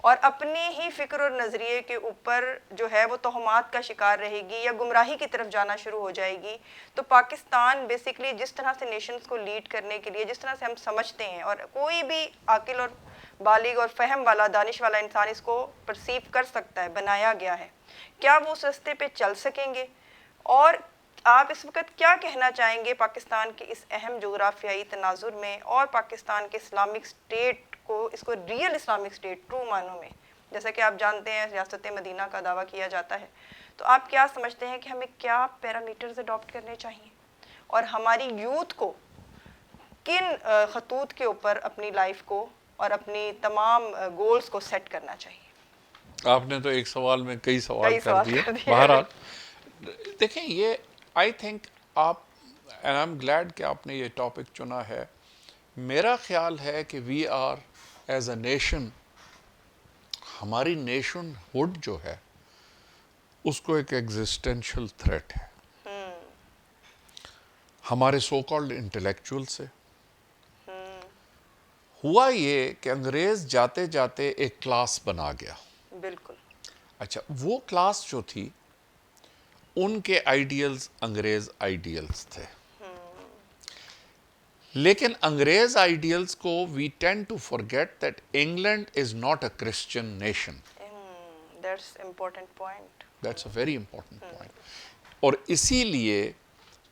اور اپنے ہی فکر اور نظریے کے اوپر جو ہے وہ توہمات کا شکار رہے گی یا گمراہی کی طرف جانا شروع ہو جائے گی، تو پاکستان بیسیکلی جس طرح سے نیشنز کو لیڈ کرنے کے لیے، جس طرح سے ہم سمجھتے ہیں اور کوئی بھی عاقل اور بالغ اور فہم والا، دانش والا انسان اس کو پرسیو کر سکتا ہے، بنایا گیا ہے، کیا وہ اس راستے پہ چل سکیں گے؟ اور آپ اس وقت کیا کہنا چاہیں گے پاکستان کے اس اہم جغرافیائی تناظر میں اور پاکستان کے اسلامک اسٹیٹ کو، اس کو ریئل اسلامک اسٹیٹ ٹرو معنوں میں، جیسا کہ آپ جانتے ہیں ریاست مدینہ کا دعویٰ کیا جاتا ہے، تو آپ کیا سمجھتے ہیں کہ ہمیں کیا پیرامیٹرز اڈاپٹ کرنے چاہیے اور ہماری یوتھ کو کن خطوط کے اوپر اپنی لائف کو اور اپنی تمام گولز کو سیٹ کرنا چاہیے؟ آپ نے تو ایک سوال میں کئی سوال کئی کر سوال دیے. کر دیے. بہرحال دیکھیں یہ آئی تھنک آپ اینڈ آئی ایم گلیڈ کہ آپ نے یہ ٹاپک چنا ہے. میرا خیال ہے کہ we are as a nation, ہماری نیشن ہوڈ جو ہے اس کو ایک ایگزسٹینشل تھریٹ ہے ہمارے سو کالڈ انٹلیکچوئل سے. ہوا یہ کہ انگریز جاتے جاتے ایک کلاس بنا گیا. بالکل. اچھا وہ کلاس جو تھی ان کے آئیڈیلز انگریز آئیڈیلز تھے، لیکن انگریز آئیڈیلز کو we tend to forget that England is not a Christian nation. That's important point. That's a very important point. اور اسی لیے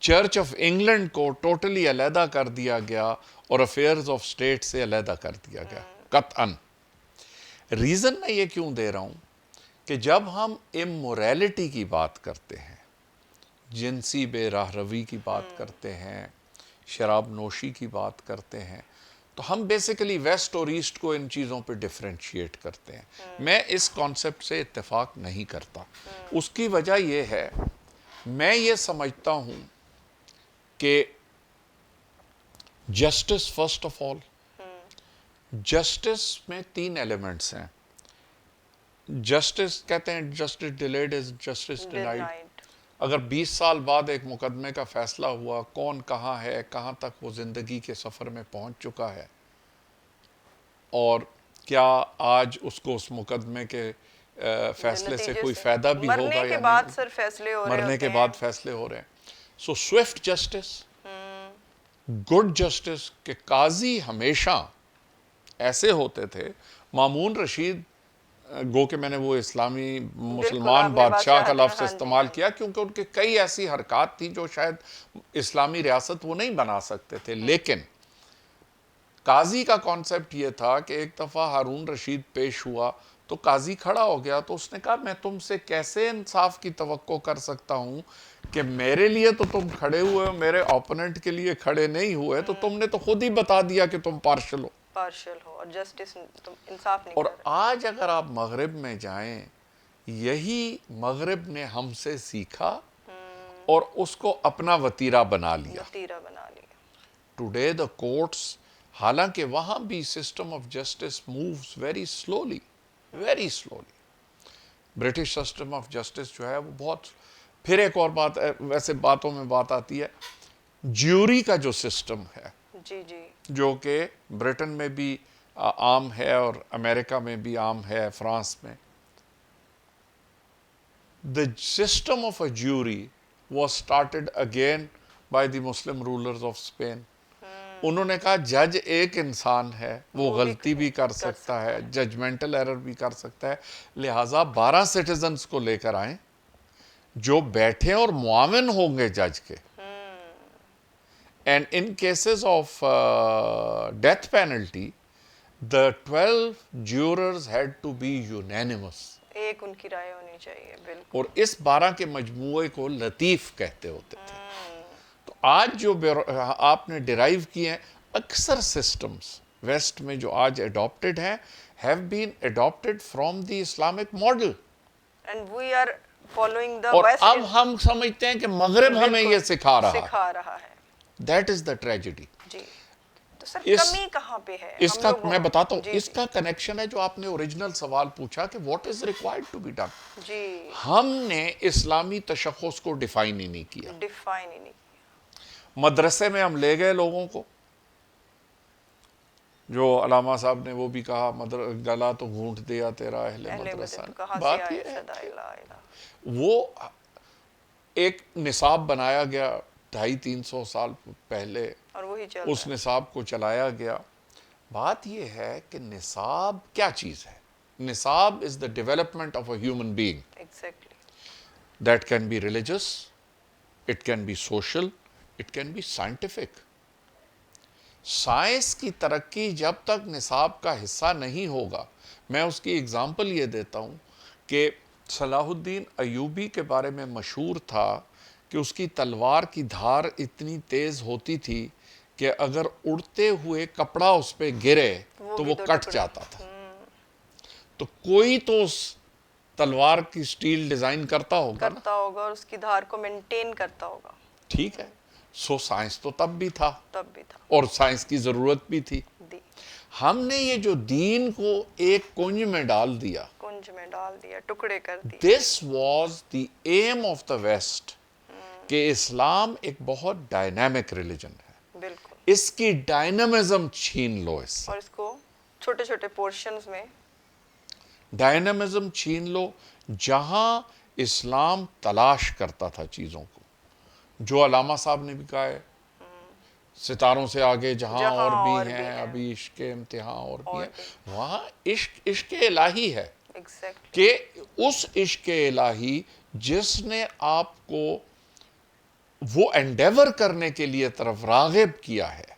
چرچ آف انگلینڈ کو ٹوٹلی علیحدہ کر دیا گیا اور افیئرز آف اسٹیٹ سے علیحدہ کر دیا گیا قطعاً. ریزن میں یہ کیوں دے رہا ہوں کہ جب ہم امورالٹی کی بات کرتے ہیں، جنسی بے راہ روی کی بات کرتے ہیں، شراب نوشی کی بات کرتے ہیں، تو ہم بیسیکلی ویسٹ اور ایسٹ کو ان چیزوں پہ ڈیفرینشیٹ کرتے ہیں. میں اس کانسیپٹ سے اتفاق نہیں کرتا. اس کی وجہ یہ ہے، میں یہ سمجھتا ہوں کہ justice first of all, justice میں 3 ایلیمنٹس ہیں. جسٹس کہتے ہیں جسٹس ڈیلیڈ از جسٹس ڈینائیڈ. اگر 20 سال بعد ایک مقدمے کا فیصلہ ہوا، کون کہاں ہے، کہاں تک وہ زندگی کے سفر میں پہنچ چکا ہے، اور کیا آج اس کو اس مقدمے کے فیصلے سے کوئی فائدہ بھی ہوگا یا نہیں، سر فیصلے ہو رہے مرنے کے ہوتے بعد ہیں. فیصلے ہو رہے ہیں. سو سوئفٹ جسٹس، گڈ جسٹس، کہ قاضی ہمیشہ ایسے ہوتے تھے. مامون رشید، گو کہ میں نے وہ اسلامی مسلمان بادشاہ کا لفظ استعمال کیا کیونکہ ان کے کئی ایسی حرکات تھیں جو شاید اسلامی ریاست وہ نہیں بنا سکتے تھے، لیکن قاضی کا کانسیپٹ یہ تھا کہ ایک دفعہ ہارون رشید پیش ہوا تو قاضی کھڑا ہو گیا، تو اس نے کہا میں تم سے کیسے انصاف کی توقع کر سکتا ہوں کہ میرے لیے تو تم کھڑے ہوئے ہو، میرے اوپوننٹ کے لیے کھڑے نہیں ہوئے، تو تم نے تو خود ہی بتا دیا کہ تم پارشل ہو. اور جسٹس انصاف نہیں اور کر رہے. آج اگر آپ مغرب میں جائیں، یہی مغرب نے ہم سے سیکھا اور اس کو اپنا وتیرہ بنا لیا. وتیرہ بنا لیا. ٹوڈے the courts حالانکہ وہاں بھی system of justice moves very slowly, very slowly. British system of justice جو ہے وہ بہت. پھر ایک اور بات ہے، ویسے باتوں میں بات آتی ہے، جیوری کا جو سسٹم ہے جی جی جو کہ برٹن میں بھی عام ہے اور امریکہ میں بھی عام ہے، فرانس میں. The system of a jury was started again by the Muslim rulers of Spain. انہوں نے کہا جج ایک انسان ہے، وہ غلطی بھی کر سکتا ہے، ججمنٹل ایرر بھی کر سکتا ہے، لہٰذا 12 سٹیزنز کو لے کر آئیں جو بیٹھے اور معاون ہوں گے جج کے. And in cases of death penalty, the 12 jurors had to be unanimous. ایک ان کی رائے ہونی چاہیے، بالکل. اور اس 12 کے مجموعے کو لطیف کہتے ہوتے تھے. تو آج جو آپ نے ڈرائیو کیے ہیں، اکثر سسٹمز ویسٹ میں جو آج اڈاپٹڈ ہیں have been adopted from the Islamic model. And we are following the اور West. اب ہم سمجھتے ہیں کہ مغرب ہمیں یہ سکھا رہا ہے. That is the tragedy. جی. تو سر کمی کہاں پہ ہے؟ اس کا میں بتاتا ہوں، اس کا کنیکشن ہے جو آپ نے اوریجنل سوال پوچھا کہ what is required to be done. جی. ہم نے اسلامی تشخص کو ڈیفائن ہی نہیں کیا. ڈیفائن ہی نہیں کیا. مدرسے میں ہم لے گئے لوگوں کو، جو علامہ صاحب نے وہ بھی کہا گلا تو گھونٹ دیا تیرا اہل مدرسہ نے. بات یہ ہے وہ ایک نصاب بنایا گیا 250-300 سال پہلے، اور وہی اس نصاب کو چلایا گیا. بات یہ ہے کہ نصاب کیا چیز ہے؟ نصاب is the development of a human being. Exactly. That can be religious, it can be social, it can be scientific. Science کی ترقی جب تک نصاب کا حصہ نہیں ہوگا، میں اس کی اگزامپل یہ دیتا ہوں کہ صلاح الدین ایوبی کے بارے میں مشہور تھا کہ اس کی تلوار کی دھار اتنی تیز ہوتی تھی کہ اگر اڑتے ہوئے کپڑا اس پہ گرے تو وہ کٹ جاتا تھا. تو کوئی تو اس تلوار کی سٹیل ڈیزائن کرتا ہوگا اور اس کی دھار کو مینٹین کرتا ہوگا. ٹھیک ہے. سو سائنس تو تب بھی تھا اور سائنس کی ضرورت بھی تھی. ہم نے یہ جو دین کو ایک کنج میں ڈال دیا، ٹکڑے کر دیے. This was the aim of the West, کہ اسلام ایک بہت ڈائنامک ریلیجن ہے. بالکل. اس کی ڈائنامزم چھین لو، اس سے اور اس کو چھوٹے چھوٹے پورشنز میں ڈائنامزم چھین لو. جہاں اسلام تلاش کرتا تھا چیزوں کو، جو علامہ صاحب نے بھی کہا ہے، ستاروں سے آگے جہاں اور بھی ہیں، ابھی عشق امتحان اور بھی ہیں، وہاں عشق الہی ہے. کہ اس عشق الہی جس نے آپ کو وہ انڈیور کرنے کے لیے طرف راغب کیا ہے،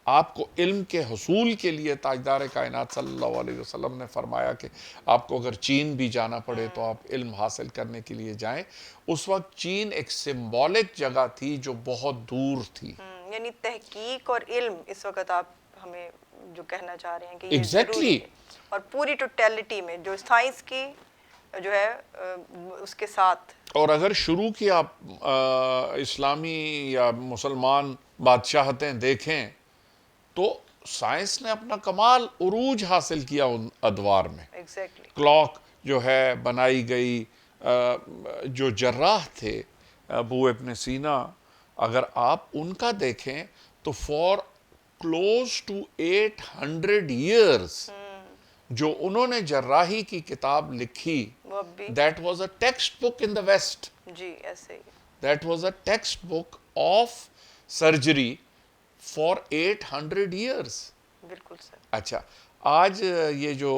آپ کو علم کے حصول کے لیے تاجدار کائنات صلی اللہ علیہ وسلم نے فرمایا کہ آپ کو اگر چین بھی جانا پڑے تو آپ علم حاصل کرنے کے لیے جائیں. اس وقت چین ایک سمبولک جگہ تھی جو بہت دور تھی. یعنی تحقیق اور علم اس وقت آپ ہمیں جو کہنا چاہ رہے ہیں کہ یہ ضروری ہے، اور پوری ٹوٹیلٹی میں جو سائنس کی جو ہے اس کے ساتھ. اور اگر شروع کی آپ اسلامی یا مسلمان بادشاہتیں دیکھیں تو سائنس نے اپنا کمال عروج حاصل کیا ان ادوار میں. کلاک جو ہے بنائی گئی، جو جراح تھے ابو ابن سینا، اگر آپ ان کا دیکھیں تو فار کلوز ٹو 800 years جو انہوں نے جراحی کی کتاب لکھی، that was a textbook in the West. جی ایسے ہی. That was a textbook of surgery for 800 years. بالکل سر. اچھا، آج یہ جو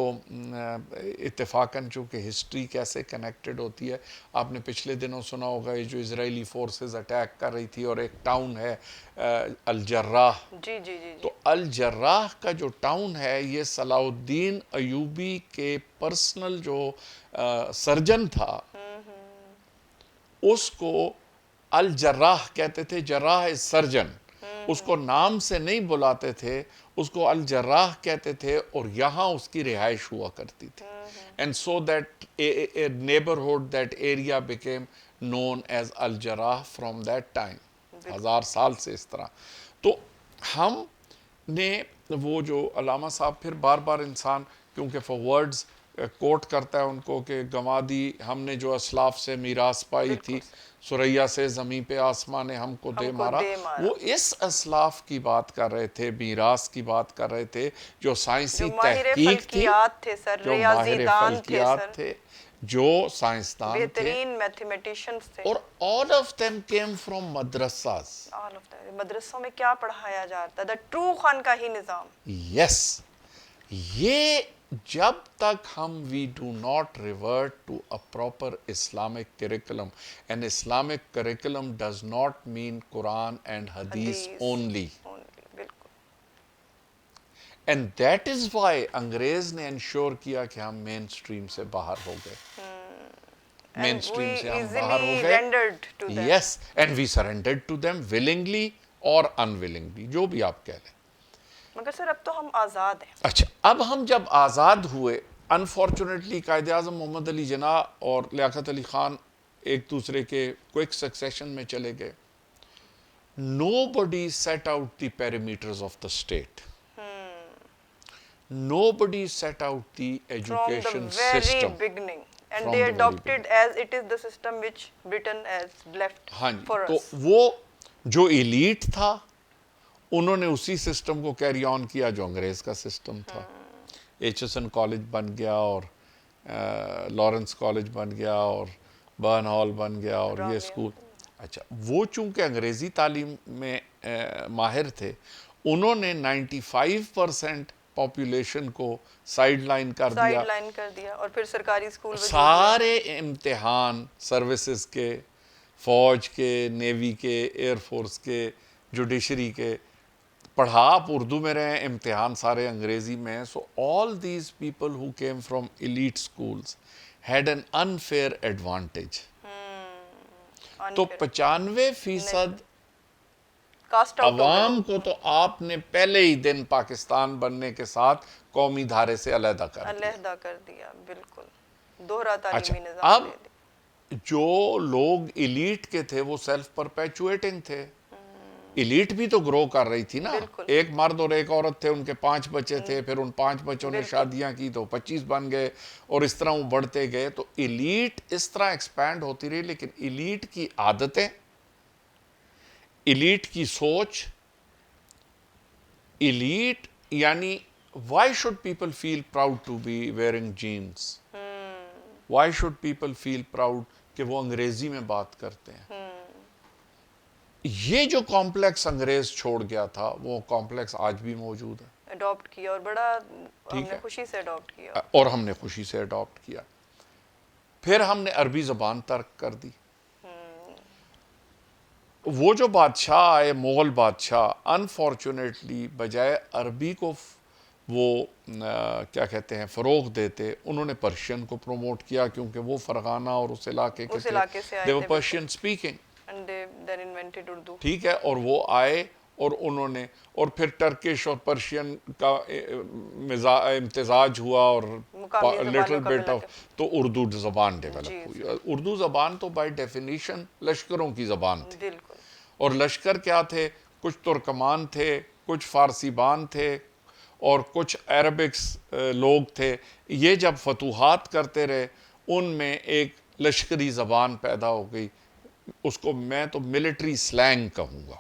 اتفاقاً چونکہ ہسٹری کیسے کنیکٹڈ ہوتی ہے، آپ نے پچھلے دنوں سنا ہوگا یہ جو اسرائیلی فورسز اٹیک کر رہی تھی، اور ایک ٹاؤن ہے الجراح. جی جی جی. تو الجراح کا جو ٹاؤن ہے یہ صلاح الدین ایوبی کے پرسنل جو سرجن تھا، اس کو الجراح کہتے تھے. جراح از سرجن. اس کو نام سے نہیں بلاتے تھے، اس کو الجراح کہتے تھے، اور یہاں اس کی رہائش ہوا کرتی تھی. And so that a neighborhood, that area became known as الجراح from that time. 1000 سال سے اس طرح. تو ہم نے وہ جو علامہ صاحب پھر بار بار انسان کیونکہ فار ورڈز کوٹ کرتا ہے ان کو کہ گنوادی ہم نے جو اسلاف سے میراث پائی تھی، سریا سے زمین پہ آسمان نے ہم کو دے مارا. وہ اس اسلاف کی بات کر رہے تھے، میراث کی بات کر رہے تھے جو سائنسی تحقیق تھی، جو ماہر فلکیات تھے، جو سائنسدان تھے، بہترین میتھمیٹیشنز تھے. اور all of them came from madrasas. مدرسوں میں کیا پڑھایا جاتا ہے؟ ٹرو خانقاہی نظام. Yes. یہ جب تک ہم we do not revert to a proper Islamic curriculum, and Islamic curriculum does not mean Quran and Hadith only. بالکل. And that is why انگریز نے انشور کیا کہ ہم مین سٹریم سے باہر ہو گئے. مین سٹریم سے ہم باہر ہو گئے. Yes, and we surrendered to them willingly or unwillingly, جو بھی آپ کہہ لیں. مگر سر اب تو ہم آزاد ہیں. اچھا، اب ہم جب آزاد ہوئے، انفارچونیٹلی قائد اعظم محمد علی جناح اور لیاقت علی خان ایک دوسرے کے کوئک سکسیشن میں چلے گئے. Nobody set out the perimeters of the state. Nobody set out the education system. From the very beginning. And they adopted as it is the system which Britain has left for us. تو وہ جو elite تھا انہوں نے اسی system کو carry on کیا جو انگریز کا سسٹم تھا. ایچ ایس این کالج بن گیا اور لارنس کالج بن گیا اور برن ہال بن گیا اور یہ اسکول. اچھا، وہ چونکہ انگریزی تعلیم میں ماہر تھے، انہوں نے 95% پاپولیشن کو سائیڈ لائن کر دیا اور پھر سرکاری اسکول سارے امتحان سروسز کے، فوج کے، نیوی کے، ایئر فورس کے، جوڈیشری کے، پڑھا آپ اردو میں رہے ہیں، امتحان سارے انگریزی میں ہیں. So all these people who came from elite schools had an unfair advantage. تو 95% عوام کو تو آپ نے پہلے ہی دن پاکستان بننے کے ساتھ قومی دھارے سے علیحدہ کر دیا. بالکل دوہرا تعلیمی نظام. اب جو لوگ ایلیٹ کے تھے وہ سیلف پرپیچویٹنگ تھے. ایلیٹ بھی تو گرو کر رہی تھی نا. ایک مرد اور ایک عورت تھے، ان کے 5 بچے تھے، پھر ان 5 بچوں نے شادیاں کی تو 25 بن گئے اور اس طرح وہ بڑھتے گئے. تو ایلیٹ اس طرح ایکسپینڈ ہوتی رہی، لیکن ایلیٹ کی عادتیں، ایلیٹ کی سوچ، ایلیٹ یعنی why should people feel proud to be wearing jeans? Why should people feel proud کہ وہ انگریزی میں بات کرتے ہیں؟ یہ جو کمپلیکس انگریز چھوڑ گیا تھا وہ کمپلیکس آج بھی موجود ہے. اڈاپٹ کیا اور بڑا ہم نے خوشی سے اڈاپٹ کیا. اور ہم نے خوشی سے اڈاپٹ کیا. پھر ہم نے عربی زبان ترک کر دی. وہ جو بادشاہ آئے، مغل بادشاہ، انفارچونیٹلی بجائے عربی کو وہ کیا کہتے ہیں فروغ دیتے، انہوں نے پرشین کو پروموٹ کیا کیونکہ وہ فرغانہ اور اس علاقے کے تھے. they were Persian speaking. And they then invented Urdu. ٹھیک ہے، اور وہ آئے اور انہوں نے، اور پھر ٹرکش اور پرشین کا امتزاج ہوا اور لٹل بٹ آف، تو اردو زبان ڈیولپ ہوئی. اردو زبان تو بائی ڈیفینیشن لشکروں کی زبان تھی. اور لشکر کیا تھے؟ کچھ ترکمان تھے، کچھ فارسی بان تھے اور کچھ عربکس لوگ تھے. یہ جب فتوحات کرتے رہے ان میں ایک لشکری زبان پیدا ہو گئی، اس کو میں تو ملٹری سلینگ کہوں گا.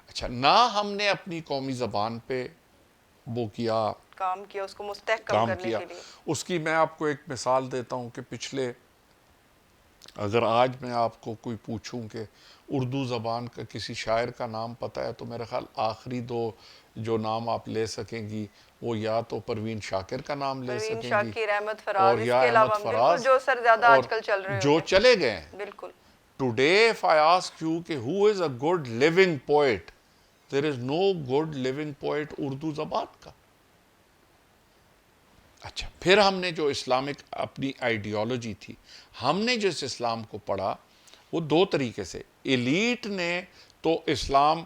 اچھا، نہ ہم نے اپنی قومی زبان پہ وہ کام کیا اس کو مستحکم کرنے کے لیے. اس کی میں آپ کو ایک مثال دیتا ہوں کہ پچھلے، اگر آج میں آپ کو کوئی پوچھوں کہ اردو زبان کا کسی شاعر کا نام پتہ ہے تو میرا خیال آخری 2 جو نام آپ لے سکیں گی وہ یا تو پروین شاکر کا نام لے سکیں گی، شاکر، احمد فراز، اس کے علاوہ بالکل جو سر زیادہ آج کل چل رہے ہیں جو چلے گئے ہیں. بالکل. Today if I ask you کہ who is a good living poet, there is no good living poet Urdu زبان کا. اچھا، پھر ہم نے جو اسلامک اپنی آئیڈیالوجی تھی، ہم نے جس اسلام کو پڑھا وہ 2 طریقے سے. ایلیٹ نے تو اسلام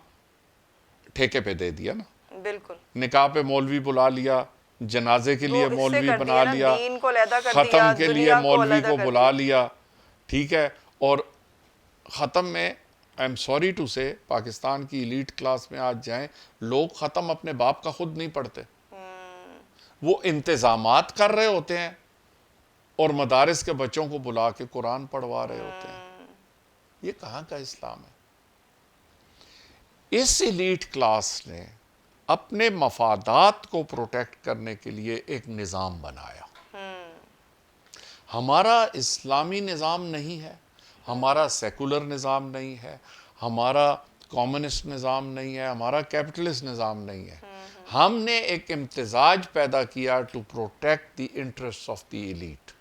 ٹھیکے پہ دے دیا نا. بالکل. نکاح پہ مولوی بلا لیا، جنازے کے لیے مولوی بنا لیا، ختم کے لیے مولوی کو بلا لیا، ٹھیک ہے. اور ختم میں آئی ایم سوری ٹو سے پاکستان کی ایلیٹ کلاس میں آج جائیں لوگ ختم اپنے باپ کا خود نہیں پڑھتے. وہ انتظامات کر رہے ہوتے ہیں اور مدارس کے بچوں کو بلا کے قرآن پڑھوا رہے ہوتے ہیں. یہ کہاں کا اسلام ہے؟ اس ایلیٹ کلاس نے اپنے مفادات کو پروٹیکٹ کرنے کے لیے ایک نظام بنایا. ہمارا اسلامی نظام نہیں ہے، ہمارا سیکولر نظام نہیں ہے، ہمارا کمیونسٹ نظام نہیں ہے، ہمارا کیپٹلسٹ نظام نہیں ہے. ہم نے ایک امتزاج پیدا کیا to protect the interest of the elite.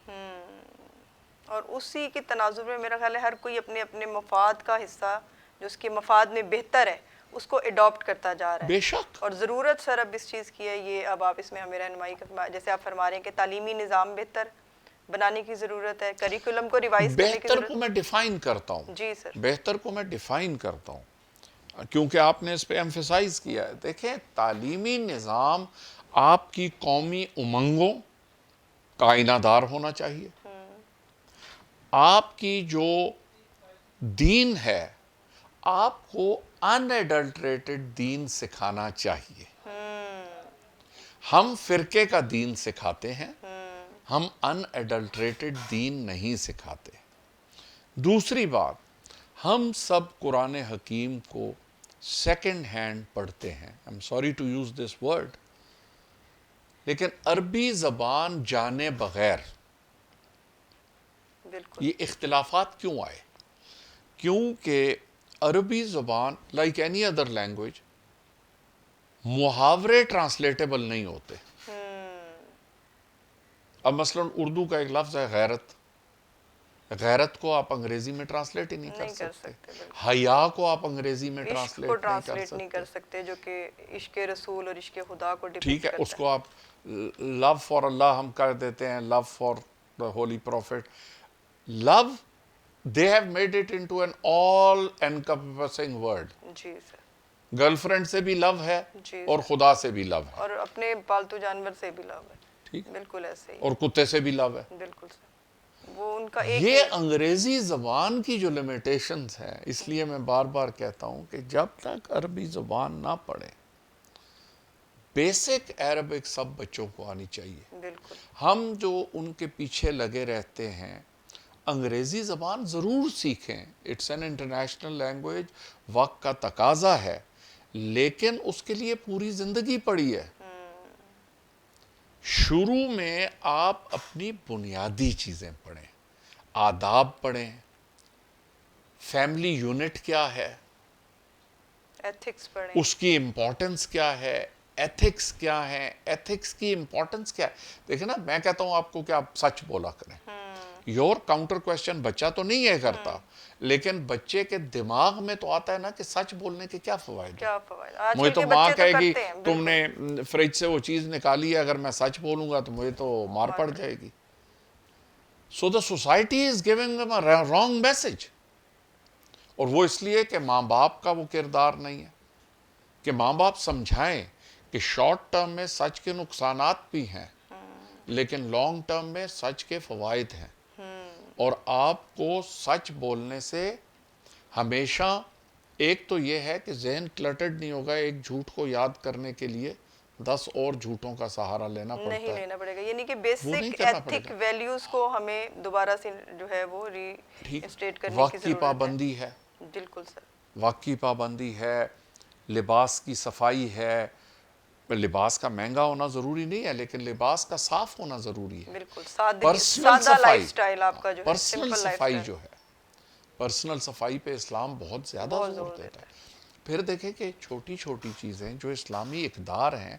اور اسی کے تناظر میں میرا خیال ہے ہر کوئی اپنے اپنے مفاد کا حصہ جو اس کے مفاد میں بہتر ہے اس کو اڈاپٹ کرتا جا رہا ہے. بے شک. اور ضرورت سر اب اس چیز کی ہے، یہ اب آپ اس میں ہمیں رہنمائی جیسے آپ فرما رہے ہیں کہ تعلیمی نظام بہتر بنانے کی ضرورت ہے، کریکولم کو ریوائز کرنے کی بہتر ضرورت کو میں ڈیفائن کرتا ہوں. جی سر. بہتر کو میں ڈیفائن کرتا ہوں کیونکہ آپ نے اس پہ ایمفیسائز کیا ہے. دیکھیں تعلیمی نظام آپ کی قومی امنگوں کا آئینہ دار ہونا چاہیے. آپ کی جو دین ہے آپ کو ان ایڈلٹریٹڈ دین سکھانا چاہیے. ہم فرقے کا دین سکھاتے ہیں، ہم ان ایڈلٹریٹڈ دین نہیں سکھاتے. دوسری بات، ہم سب قرآن حکیم کو سیکنڈ ہینڈ پڑھتے ہیں. I am sorry to use this word, لیکن عربی زبان جانے بغیر بالکل یہ اختلافات کیوں آئے؟ کیونکہ عربی زبان لائک اینی ادر لینگویج محاورے ٹرانسلیٹیبل نہیں ہوتے. اب مثلا اردو کا ایک لفظ ہے غیرت، غیرت کو آپ انگریزی میں ٹرانسلیٹ ہی نہیں کر سکتے. حیا کو آپ انگریزی میں عشق کو ٹرانسلیٹ ٹرانسلیٹ نہیں کر سکتے جو کہ عشق رسول اور عشق خدا کو ڈپکٹ ٹھیک ہے، کرتا اس کو آپ لو فار اللہ ہم کر دیتے ہیں، love for the holy prophet. Love they have made it into an all encompassing word. جی سر. گرل فرینڈ سے بھی لو ہے جی اور سر. خدا سے بھی لو ہے. اور اپنے پالتو جانور سے بھی لو ہے. ٹھیک، بالکل ایسے ہی. اور کتے سے بھی لو ہے. بالکل سر. وہ ان کا ایک یہ انگریزی زبان کی جو لمیٹیشنز ہیں، اس لیے میں بار بار کہتا ہوں کہ جب تک عربی زبان نہ پڑھیں بیسک عربک سب بچوں کو آنی چاہیے. بالکل. ہم جو ان کے پیچھے لگے رہتے ہیں انگریزی زبان ضرور سیکھیں، اٹس این انٹرنیشنل لینگویج، وقت کا تقاضا ہے، لیکن اس کے لیے پوری زندگی پڑی ہے. شروع میں آپ اپنی بنیادی چیزیں پڑھیں، آداب پڑھیں، فیملی یونٹ کیا ہے، ایتھکس پڑھیں، اس کی امپورٹنس کیا ہے، ایتھکس کیا ہے، ایتھکس کی امپورٹنس کیا ہے. دیکھیں نا، میں کہتا ہوں آپ کو کہ آپ سچ بولا کریں. یور کاؤنٹر کوشچن بچہ تو نہیں ہے کرتا، لیکن بچے کے دماغ میں تو آتا ہے نا کہ سچ بولنے کے کیا فوائد ہیں. کیا فوائد. آج مجھے کل تو کے ماں بچے تو کہے گی کرتے ہیں. تم نے فریج سے وہ چیز نکالی ہے، اگر میں سچ بولوں گا تو مجھے تو مار پڑ جائے گی. So the society is giving them a wrong message. اور وہ اس لیے کہ ماں باپ کا وہ کردار نہیں ہے کہ ماں باپ سمجھائیں کہ شارٹ ٹرم میں سچ کے نقصانات بھی ہیں لیکن لانگ ٹرم میں سچ کے فوائد ہیں. اور آپ کو سچ بولنے سے ہمیشہ ایک تو یہ ہے کہ ذہن کلٹرڈ نہیں ہوگا. ایک جھوٹ کو یاد کرنے کے لیے 10 اور جھوٹوں کا سہارا لینا پڑتا نہیں ہے. لینا پڑے گا. یعنی کہ وہ نہیں بیسک کرنا پڑے ایتھک گا. ویلیوز کو ہمیں دوبارہ سے جو ہے وہ ری ٹھیک، انسٹیٹ کرنے کی وقت کی ضرورت پابندی ہے، ہے. بالکل سر. وقت کی پابندی ہے، لباس کی صفائی ہے. لباس کا مہنگا ہونا ضروری نہیں ہے لیکن لباس کا صاف ہونا ضروری ہے. بالکل. سادگی، پرسنل سادہ لائف صفائی، سٹائل آپ کا جو ہے، پرسنل سمپل لائف صفائی سٹائل جو ہے، پرسنل صفائی پہ اسلام بہت زیادہ بہت زور زور دیتا دیتا ہے. پھر دیکھیں کہ چھوٹی چھوٹی چیزیں جو اسلامی اقدار ہیں،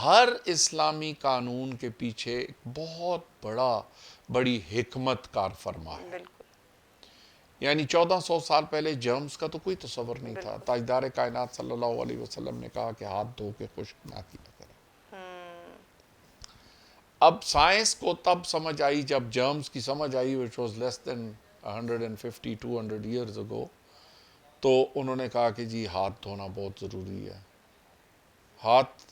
ہر اسلامی قانون کے پیچھے ایک بہت بڑی حکمت کار فرما ہے. بالکل. یعنی 1400 سال پہلے جرمز کا تو کوئی تصور نہیں تھا. بالکل. تاجدار کائنات صلی اللہ علیہ وسلم نے کہا کہ ہاتھ دھو کے خشک نہ کیا کریں. اب سائنس کو تب سمجھ آئی جب جرمز کی سمجھ آئی which was less than 150 200 years ago. تو انہوں نے کہا کہ جی ہاتھ دھونا بہت ضروری ہے. ہاتھ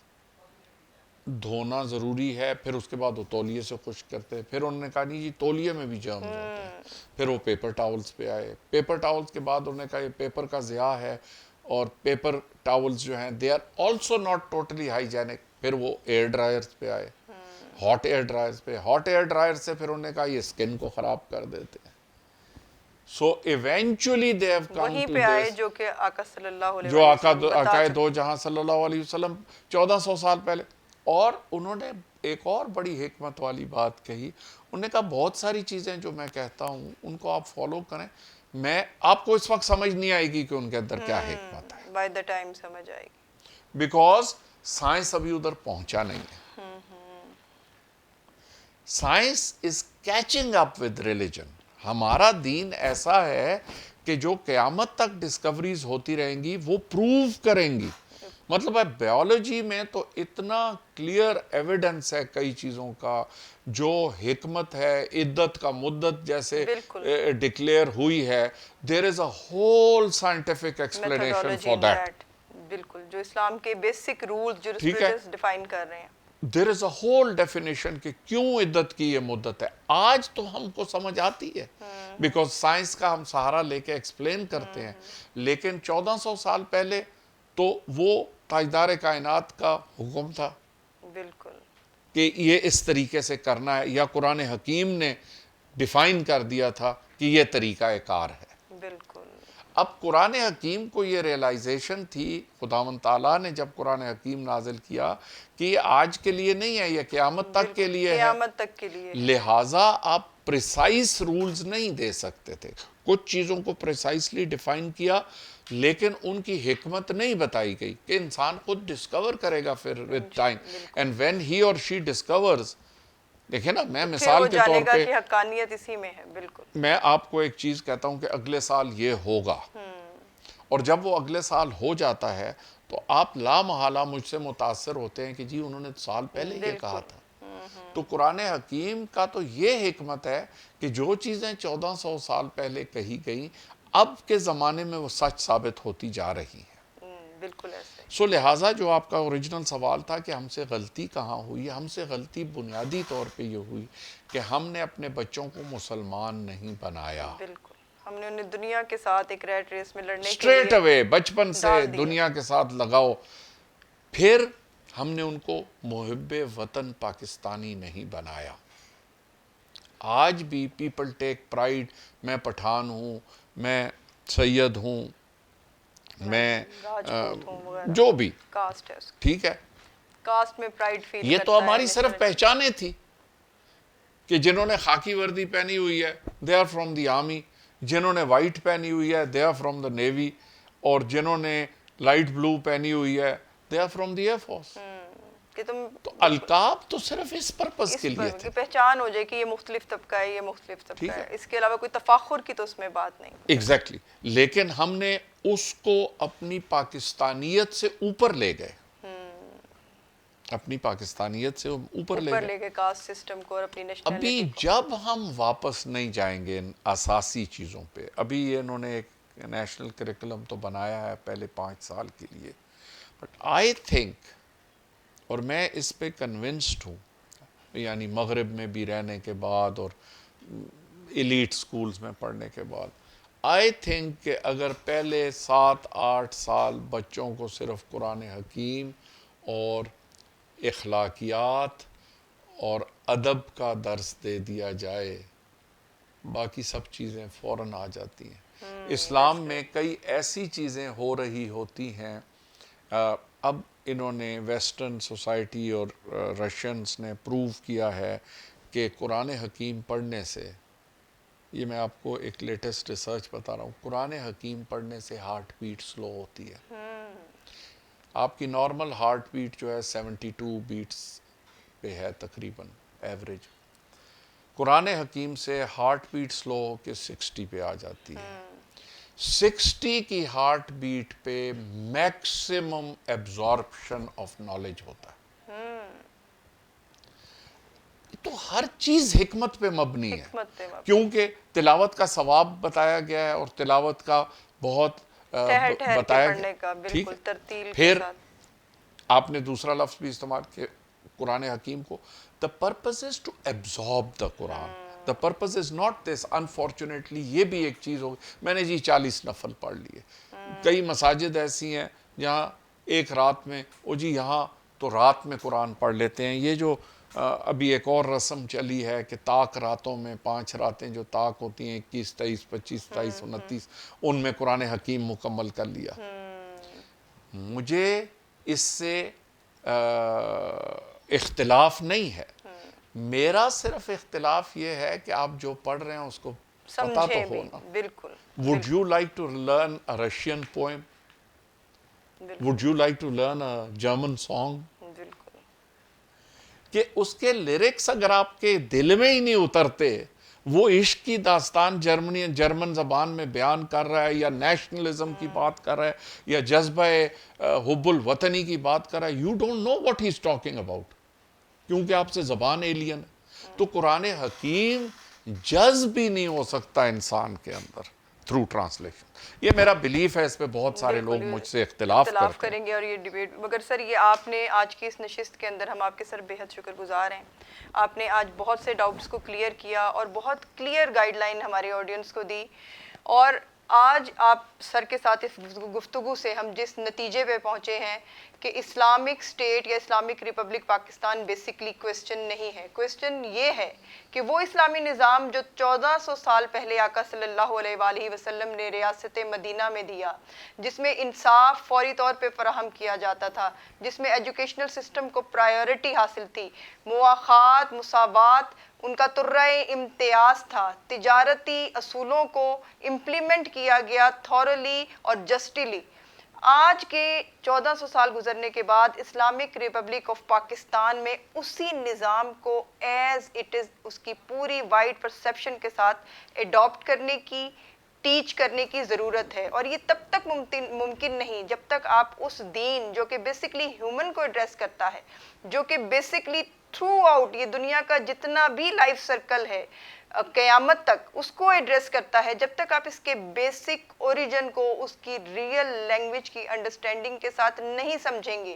دھونا ضروری ہے، پھر اس کے بعد وہ تولیے سے خشک کرتے ہیں، پھر انہوں نے کہا نہیں جی تولیے میں بھی جرمز ہوتے ہیں، پھر وہ پیپر ٹاولز پہ آئے، پیپر ٹاولز کے بعد انہوں نے کہا یہ پیپر کا ضیاع ہے، اور پیپر ٹاولز جو ہیں they are also not totally hygienic, پھر وہ ایئر ڈرائرز پہ آئے، ہاٹ ایئر ڈرائرز پہ، ہاٹ ایئر ڈرائر سے پھر انہوں نے کہا یہ اسکن کو خراب کر دیتے ہیں. So eventually they have come وہیں to پہ آئے this, جو کہ آقا صلی اللہ علیہ جو وسلم بتا آقائے چکے. دو جہاں صلی اللہ علیہ وسلم 1400 سال پہلے. اور انہوں نے ایک اور بڑی حکمت والی بات کہی، انہوں نے کہا بہت ساری چیزیں جو میں کہتا ہوں ان کو آپ فالو کریں، میں آپ کو اس وقت سمجھ نہیں آئے گی کہ ان کے اندر کیا حکمت ہے، بائی دا ٹائم سمجھ آئے گی. بیکاز سائنس ابھی ادھر پہنچا نہیں ہے. Science is catching up with religion. ہمارا دین ایسا ہے کہ جو قیامت تک ڈسکوریز ہوتی رہیں گی وہ پروو کریں گی. مطلب ہے بیولوجی میں تو اتنا کلیئر ایویڈنس ہے کئی چیزوں کا، جو حکمت ہے عدت کا مدت جیسے بالکل. ڈکلیئر ہوئی ہے، there is a whole scientific explanation for that. بالکل، جو اسلام کے بیسک رولز جو ٹھیک ہے، ڈیفائن کر رہے ہیں. دیر از اے ہول ڈیفینیشن کہ کیوں عدت کی یہ مدت ہے. آج تو ہم کو سمجھ آتی ہے بیکاز سائنس کا ہم سہارا لے کے ایکسپلین کرتے ہیں، لیکن 1400 سال پہلے تو وہ تاجدار کائنات کا حکم تھا بالکل کہ یہ اس طریقے سے کرنا ہے، یا قرآن حکیم نے ڈیفائن کر دیا تھا کہ یہ طریقہ کار ہے. بالکل. اب قرآن حکیم کو یہ ریلائزیشن تھی، خداوند تعالیٰ نے جب قرآن حکیم نازل کیا کہ یہ آج کے لیے نہیں ہے، یہ قیامت تک کے لیے ہے، قیامت تک کے لیے. لہٰذا آپ پریسائز رولز نہیں دے سکتے تھے. کچھ چیزوں کو پریسائزلی ڈیفائن کیا، لیکن ان کی حکمت نہیں بتائی گئی کہ انسان خود ڈسکور کرے گا پھر with time. And when he or she discovers، دیکھیں نا، میں مثال کے طور پہ کہ حقانیت اسی میں ہے. بالکل. میں آپ کو ایک چیز کہتا ہوں کہ اگلے سال یہ ہوگا، اور جب وہ اگلے سال ہو جاتا ہے تو آپ لا محالہ مجھ سے متاثر ہوتے ہیں کہ جی انہوں نے سال پہلے یہ کہا تھا. تو قرآن حکیم کا تو یہ حکمت ہے کہ جو چیزیں 1400 سال پہلے کہی گئیں اب کے زمانے میں وہ سچ ثابت ہوتی جا رہی ہیں. بالکل ایسے. سو لہٰذا جو آپ کا اوریجنل سوال تھا کہ ہم سے غلطی کہاں ہوئی، ہم سے غلطی بنیادی طور پہ یہ ہوئی کہ ہم نے اپنے بچوں کو مسلمان نہیں بنایا. بالکل. ہم نے انہیں دنیا کے ساتھ ایک ریٹ ریس میں لڑنے کے اسٹریٹ لیے اوے بچپن سے ڈال دیا. دنیا کے ساتھ لگاؤ. پھر ہم نے ان کو محب وطن پاکستانی نہیں بنایا. آج بھی پیپل ٹیک پرائیڈ، میں پٹھان ہوں، میں سید ہوں، میں راجپوت ہوں وغیرہ، جو بھی، کاسٹ ہے. ٹھیک ہے. کاسٹ میں پرائیڈ فیل یہ کرتا تو ہے. ہماری صرف پہچانیں تھی کہ جنہوں نے خاکی وردی پہنی ہوئی ہے they are from the army, جنہوں نے وائٹ پہنی ہوئی ہے they are from the navy, اور جنہوں نے لائٹ بلو پہنی ہوئی ہے they are from the air force. کہ تم تو القاب تو صرف اس پرپس کے لیے تھے. پہچان ہو جائے کہ یہ مختلف طبقہ ہے، یہ مختلف طبقہ ہے، اس کے علاوہ کوئی تفاخر کی تو اس میں بات نہیں. ایگزیکٹلی. لیکن ہم نے اس کو اپنی پاکستانیت سے اوپر لے گئے، اپنی پاکستانیت سے اوپر لے گئے. گئے کاسٹ سسٹم کو اور اپنی نیشنلٹی. ابھی جب ہم واپس نہیں جائیں گے ان اساسی چیزوں پہ، ابھی انہوں نے ایک نیشنل کریکولم تو بنایا ہے پہلے 5 سال کے لیے، بٹ آئی تھنک، اور میں اس پہ کنونسڈ ہوں، یعنی مغرب میں بھی رہنے کے بعد اور ایلیٹ سکولز میں پڑھنے کے بعد، آئی تھنک کہ اگر پہلے 7-8 سال بچوں کو صرف قرآن حکیم اور اخلاقیات اور ادب کا درس دے دیا جائے، باقی سب چیزیں فوراً آ جاتی ہیں. اسلام میں کئی ایسی چیزیں ہو رہی ہوتی ہیں. اب انہوں نے ویسٹرن سوسائٹی اور رشینز نے پروو کیا ہے کہ قرآن حکیم پڑھنے سے، یہ میں آپ کو ایک لیٹسٹ ریسرچ بتا رہا ہوں، قرآن حکیم پڑھنے سے ہارٹ بیٹ سلو ہوتی ہے. آپ کی نارمل ہارٹ بیٹ جو ہے 72 بیٹس پہ ہے تقریباً ایوریج. قرآن حکیم سے ہارٹ بیٹ سلو ہو کے 60 پہ آ جاتی ہے. 60 کی ہارٹ بیٹ پہ میکسیمم ایبزارپشن آف نالج ہوتا ہے. تو ہر چیز حکمت پہ مبنی ہے، کیونکہ تلاوت کا ثواب بتایا گیا ہے اور تلاوت کا بہت بتایا گیا. ٹھیک ہے. پھر آپ نے دوسرا لفظ بھی استعمال کیا قرآن حکیم کو. The purpose is to absorb the Quran. The purpose is not this. Unfortunately یہ بھی ایک چیز ہوگی, میں نے جی 40 نفل پڑھ لیے. کئی مساجد ایسی ہیں جہاں ایک رات میں جی یہاں تو رات میں قرآن پڑھ لیتے ہیں. یہ جو ابھی ایک اور رسم چلی ہے کہ طاق راتوں میں 5 راتیں جو طاق ہوتی ہیں 21 23 25 27 29 ان میں قرآن حکیم مکمل کر لیا. مجھے اس سے اختلاف نہیں ہے. میرا صرف اختلاف یہ ہے کہ آپ جو پڑھ رہے ہیں اس کو پتہ تو ہونا. بالکل. Would you like to learn a Russian poem? Would you like to learn a German song? بالکل. کہ اس کے لیرکس اگر آپ کے دل میں ہی نہیں اترتے, وہ عشق کی داستان جرمن زبان میں بیان کر رہا ہے یا نیشنلزم کی بات کر رہا ہے یا جذبہ حب الوطنی کی بات کر رہا ہے, you don't know what he's talking about, کیونکہ آپ سے زبان ایلین ہے. تو قرآن حکیم جذب بھی نہیں ہو سکتا انسان کے اندر تھرو ٹرانسلیشن. یہ میرا بلیف ہے, اس پہ بہت سارے لوگ مجھ سے اختلاف کریں گے اور یہ ڈیبیٹ. مگر سر یہ آپ نے آج کی اس نشست کے اندر ہم آپ کے سر بہت شکر گزار ہیں. آپ نے آج بہت سے ڈاؤٹس کو کلیئر کیا اور بہت کلیئر گائیڈ لائن ہمارے آڈینس کو دی. اور آج آپ سر کے ساتھ اس گفتگو سے ہم جس نتیجے پہ پہنچے ہیں کہ اسلامک اسٹیٹ یا Islamic republic Pakistan basically question نہیں ہے. کویسچن یہ ہے کہ وہ اسلامی نظام جو 1400 سال پہلے آقا صلی اللہ علیہ وآلہ وسلم نے ریاست مدینہ میں دیا, جس میں انصاف فوری طور پہ فراہم کیا جاتا تھا, جس میں ایجوکیشنل سسٹم کو پرائیورٹی حاصل تھی, مواخات مساوات ان کا ترہ امتیاز تھا, تجارتی اصولوں کو امپلیمنٹ کیا گیا تھورلی اور جسٹلی. آج کے 1400 سال گزرنے کے بعد اسلامک ریپبلک آف پاکستان میں اسی نظام کو ایز اٹ از اس کی پوری وائڈ پرسیپشن کے ساتھ ایڈاپٹ کرنے کی, ٹیچ کرنے کی ضرورت ہے. اور یہ تب تک ممکن نہیں جب تک آپ اس دین جو کہ بیسکلی ہیومن کو ایڈریس کرتا ہے, جو کہ بیسکلی تھرو آؤٹ یہ دنیا کا جتنا بھی لائف سرکل ہے قیامت تک اس کو ایڈریس کرتا ہے, جب تک آپ اس کے بیسک اوریجن کو اس کی ریئل لینگویج کی انڈرسٹینڈنگ کے ساتھ نہیں سمجھیں گے,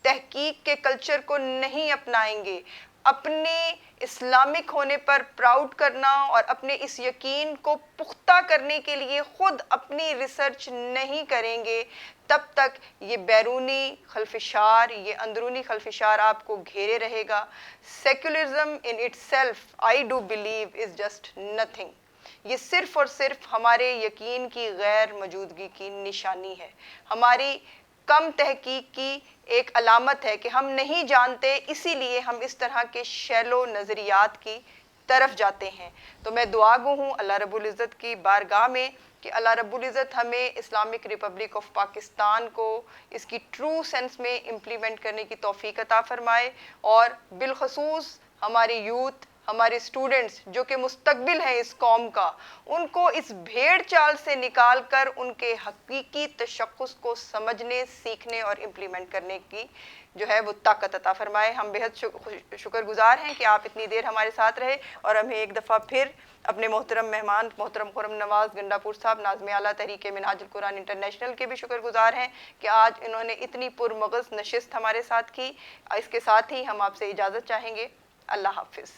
تحقیق کے کلچر کو نہیں اپنائیں گے, اپنے اسلامک ہونے پر پراؤڈ کرنا اور اپنے اس یقین کو پختہ کرنے کے لیے خود اپنی ریسرچ نہیں کریں گے, تب تک یہ بیرونی خلفشار, یہ اندرونی خلفشار آپ کو گھیرے رہے گا. Secularism in itself I do believe is just nothing. یہ صرف اور صرف ہمارے یقین کی غیر موجودگی کی نشانی ہے, ہماری کم تحقیق کی ایک علامت ہے کہ ہم نہیں جانتے, اسی لیے ہم اس طرح کے شیلو نظریات کی طرف جاتے ہیں. تو میں دعا گو ہوں اللہ رب العزت کی بارگاہ میں کہ اللہ رب العزت ہمیں اسلامک ریپبلک آف پاکستان کو اس کی ٹرو سینس میں امپلیمنٹ کرنے کی توفیق عطا فرمائے, اور بالخصوص ہماری یوتھ, ہمارے اسٹوڈنٹس جو کہ مستقبل ہیں اس قوم کا, ان کو اس بھیڑ چال سے نکال کر ان کے حقیقی تشخص کو سمجھنے, سیکھنے اور امپلیمنٹ کرنے کی جو ہے وہ طاقت عطا فرمائے. ہم بہت شکر گزار ہیں کہ آپ اتنی دیر ہمارے ساتھ رہے, اور ہمیں ایک دفعہ پھر اپنے محترم مہمان محترم خرم نواز گنڈا پور صاحب, ناظم اعلیٰ تحریک منہاج القرآن انٹرنیشنل کے بھی شکر گزار ہیں کہ آج انہوں نے اتنی پرمغز نشست ہمارے ساتھ کی. اس کے ساتھ ہی ہم آپ سے اجازت چاہیں گے. اللہ حافظ.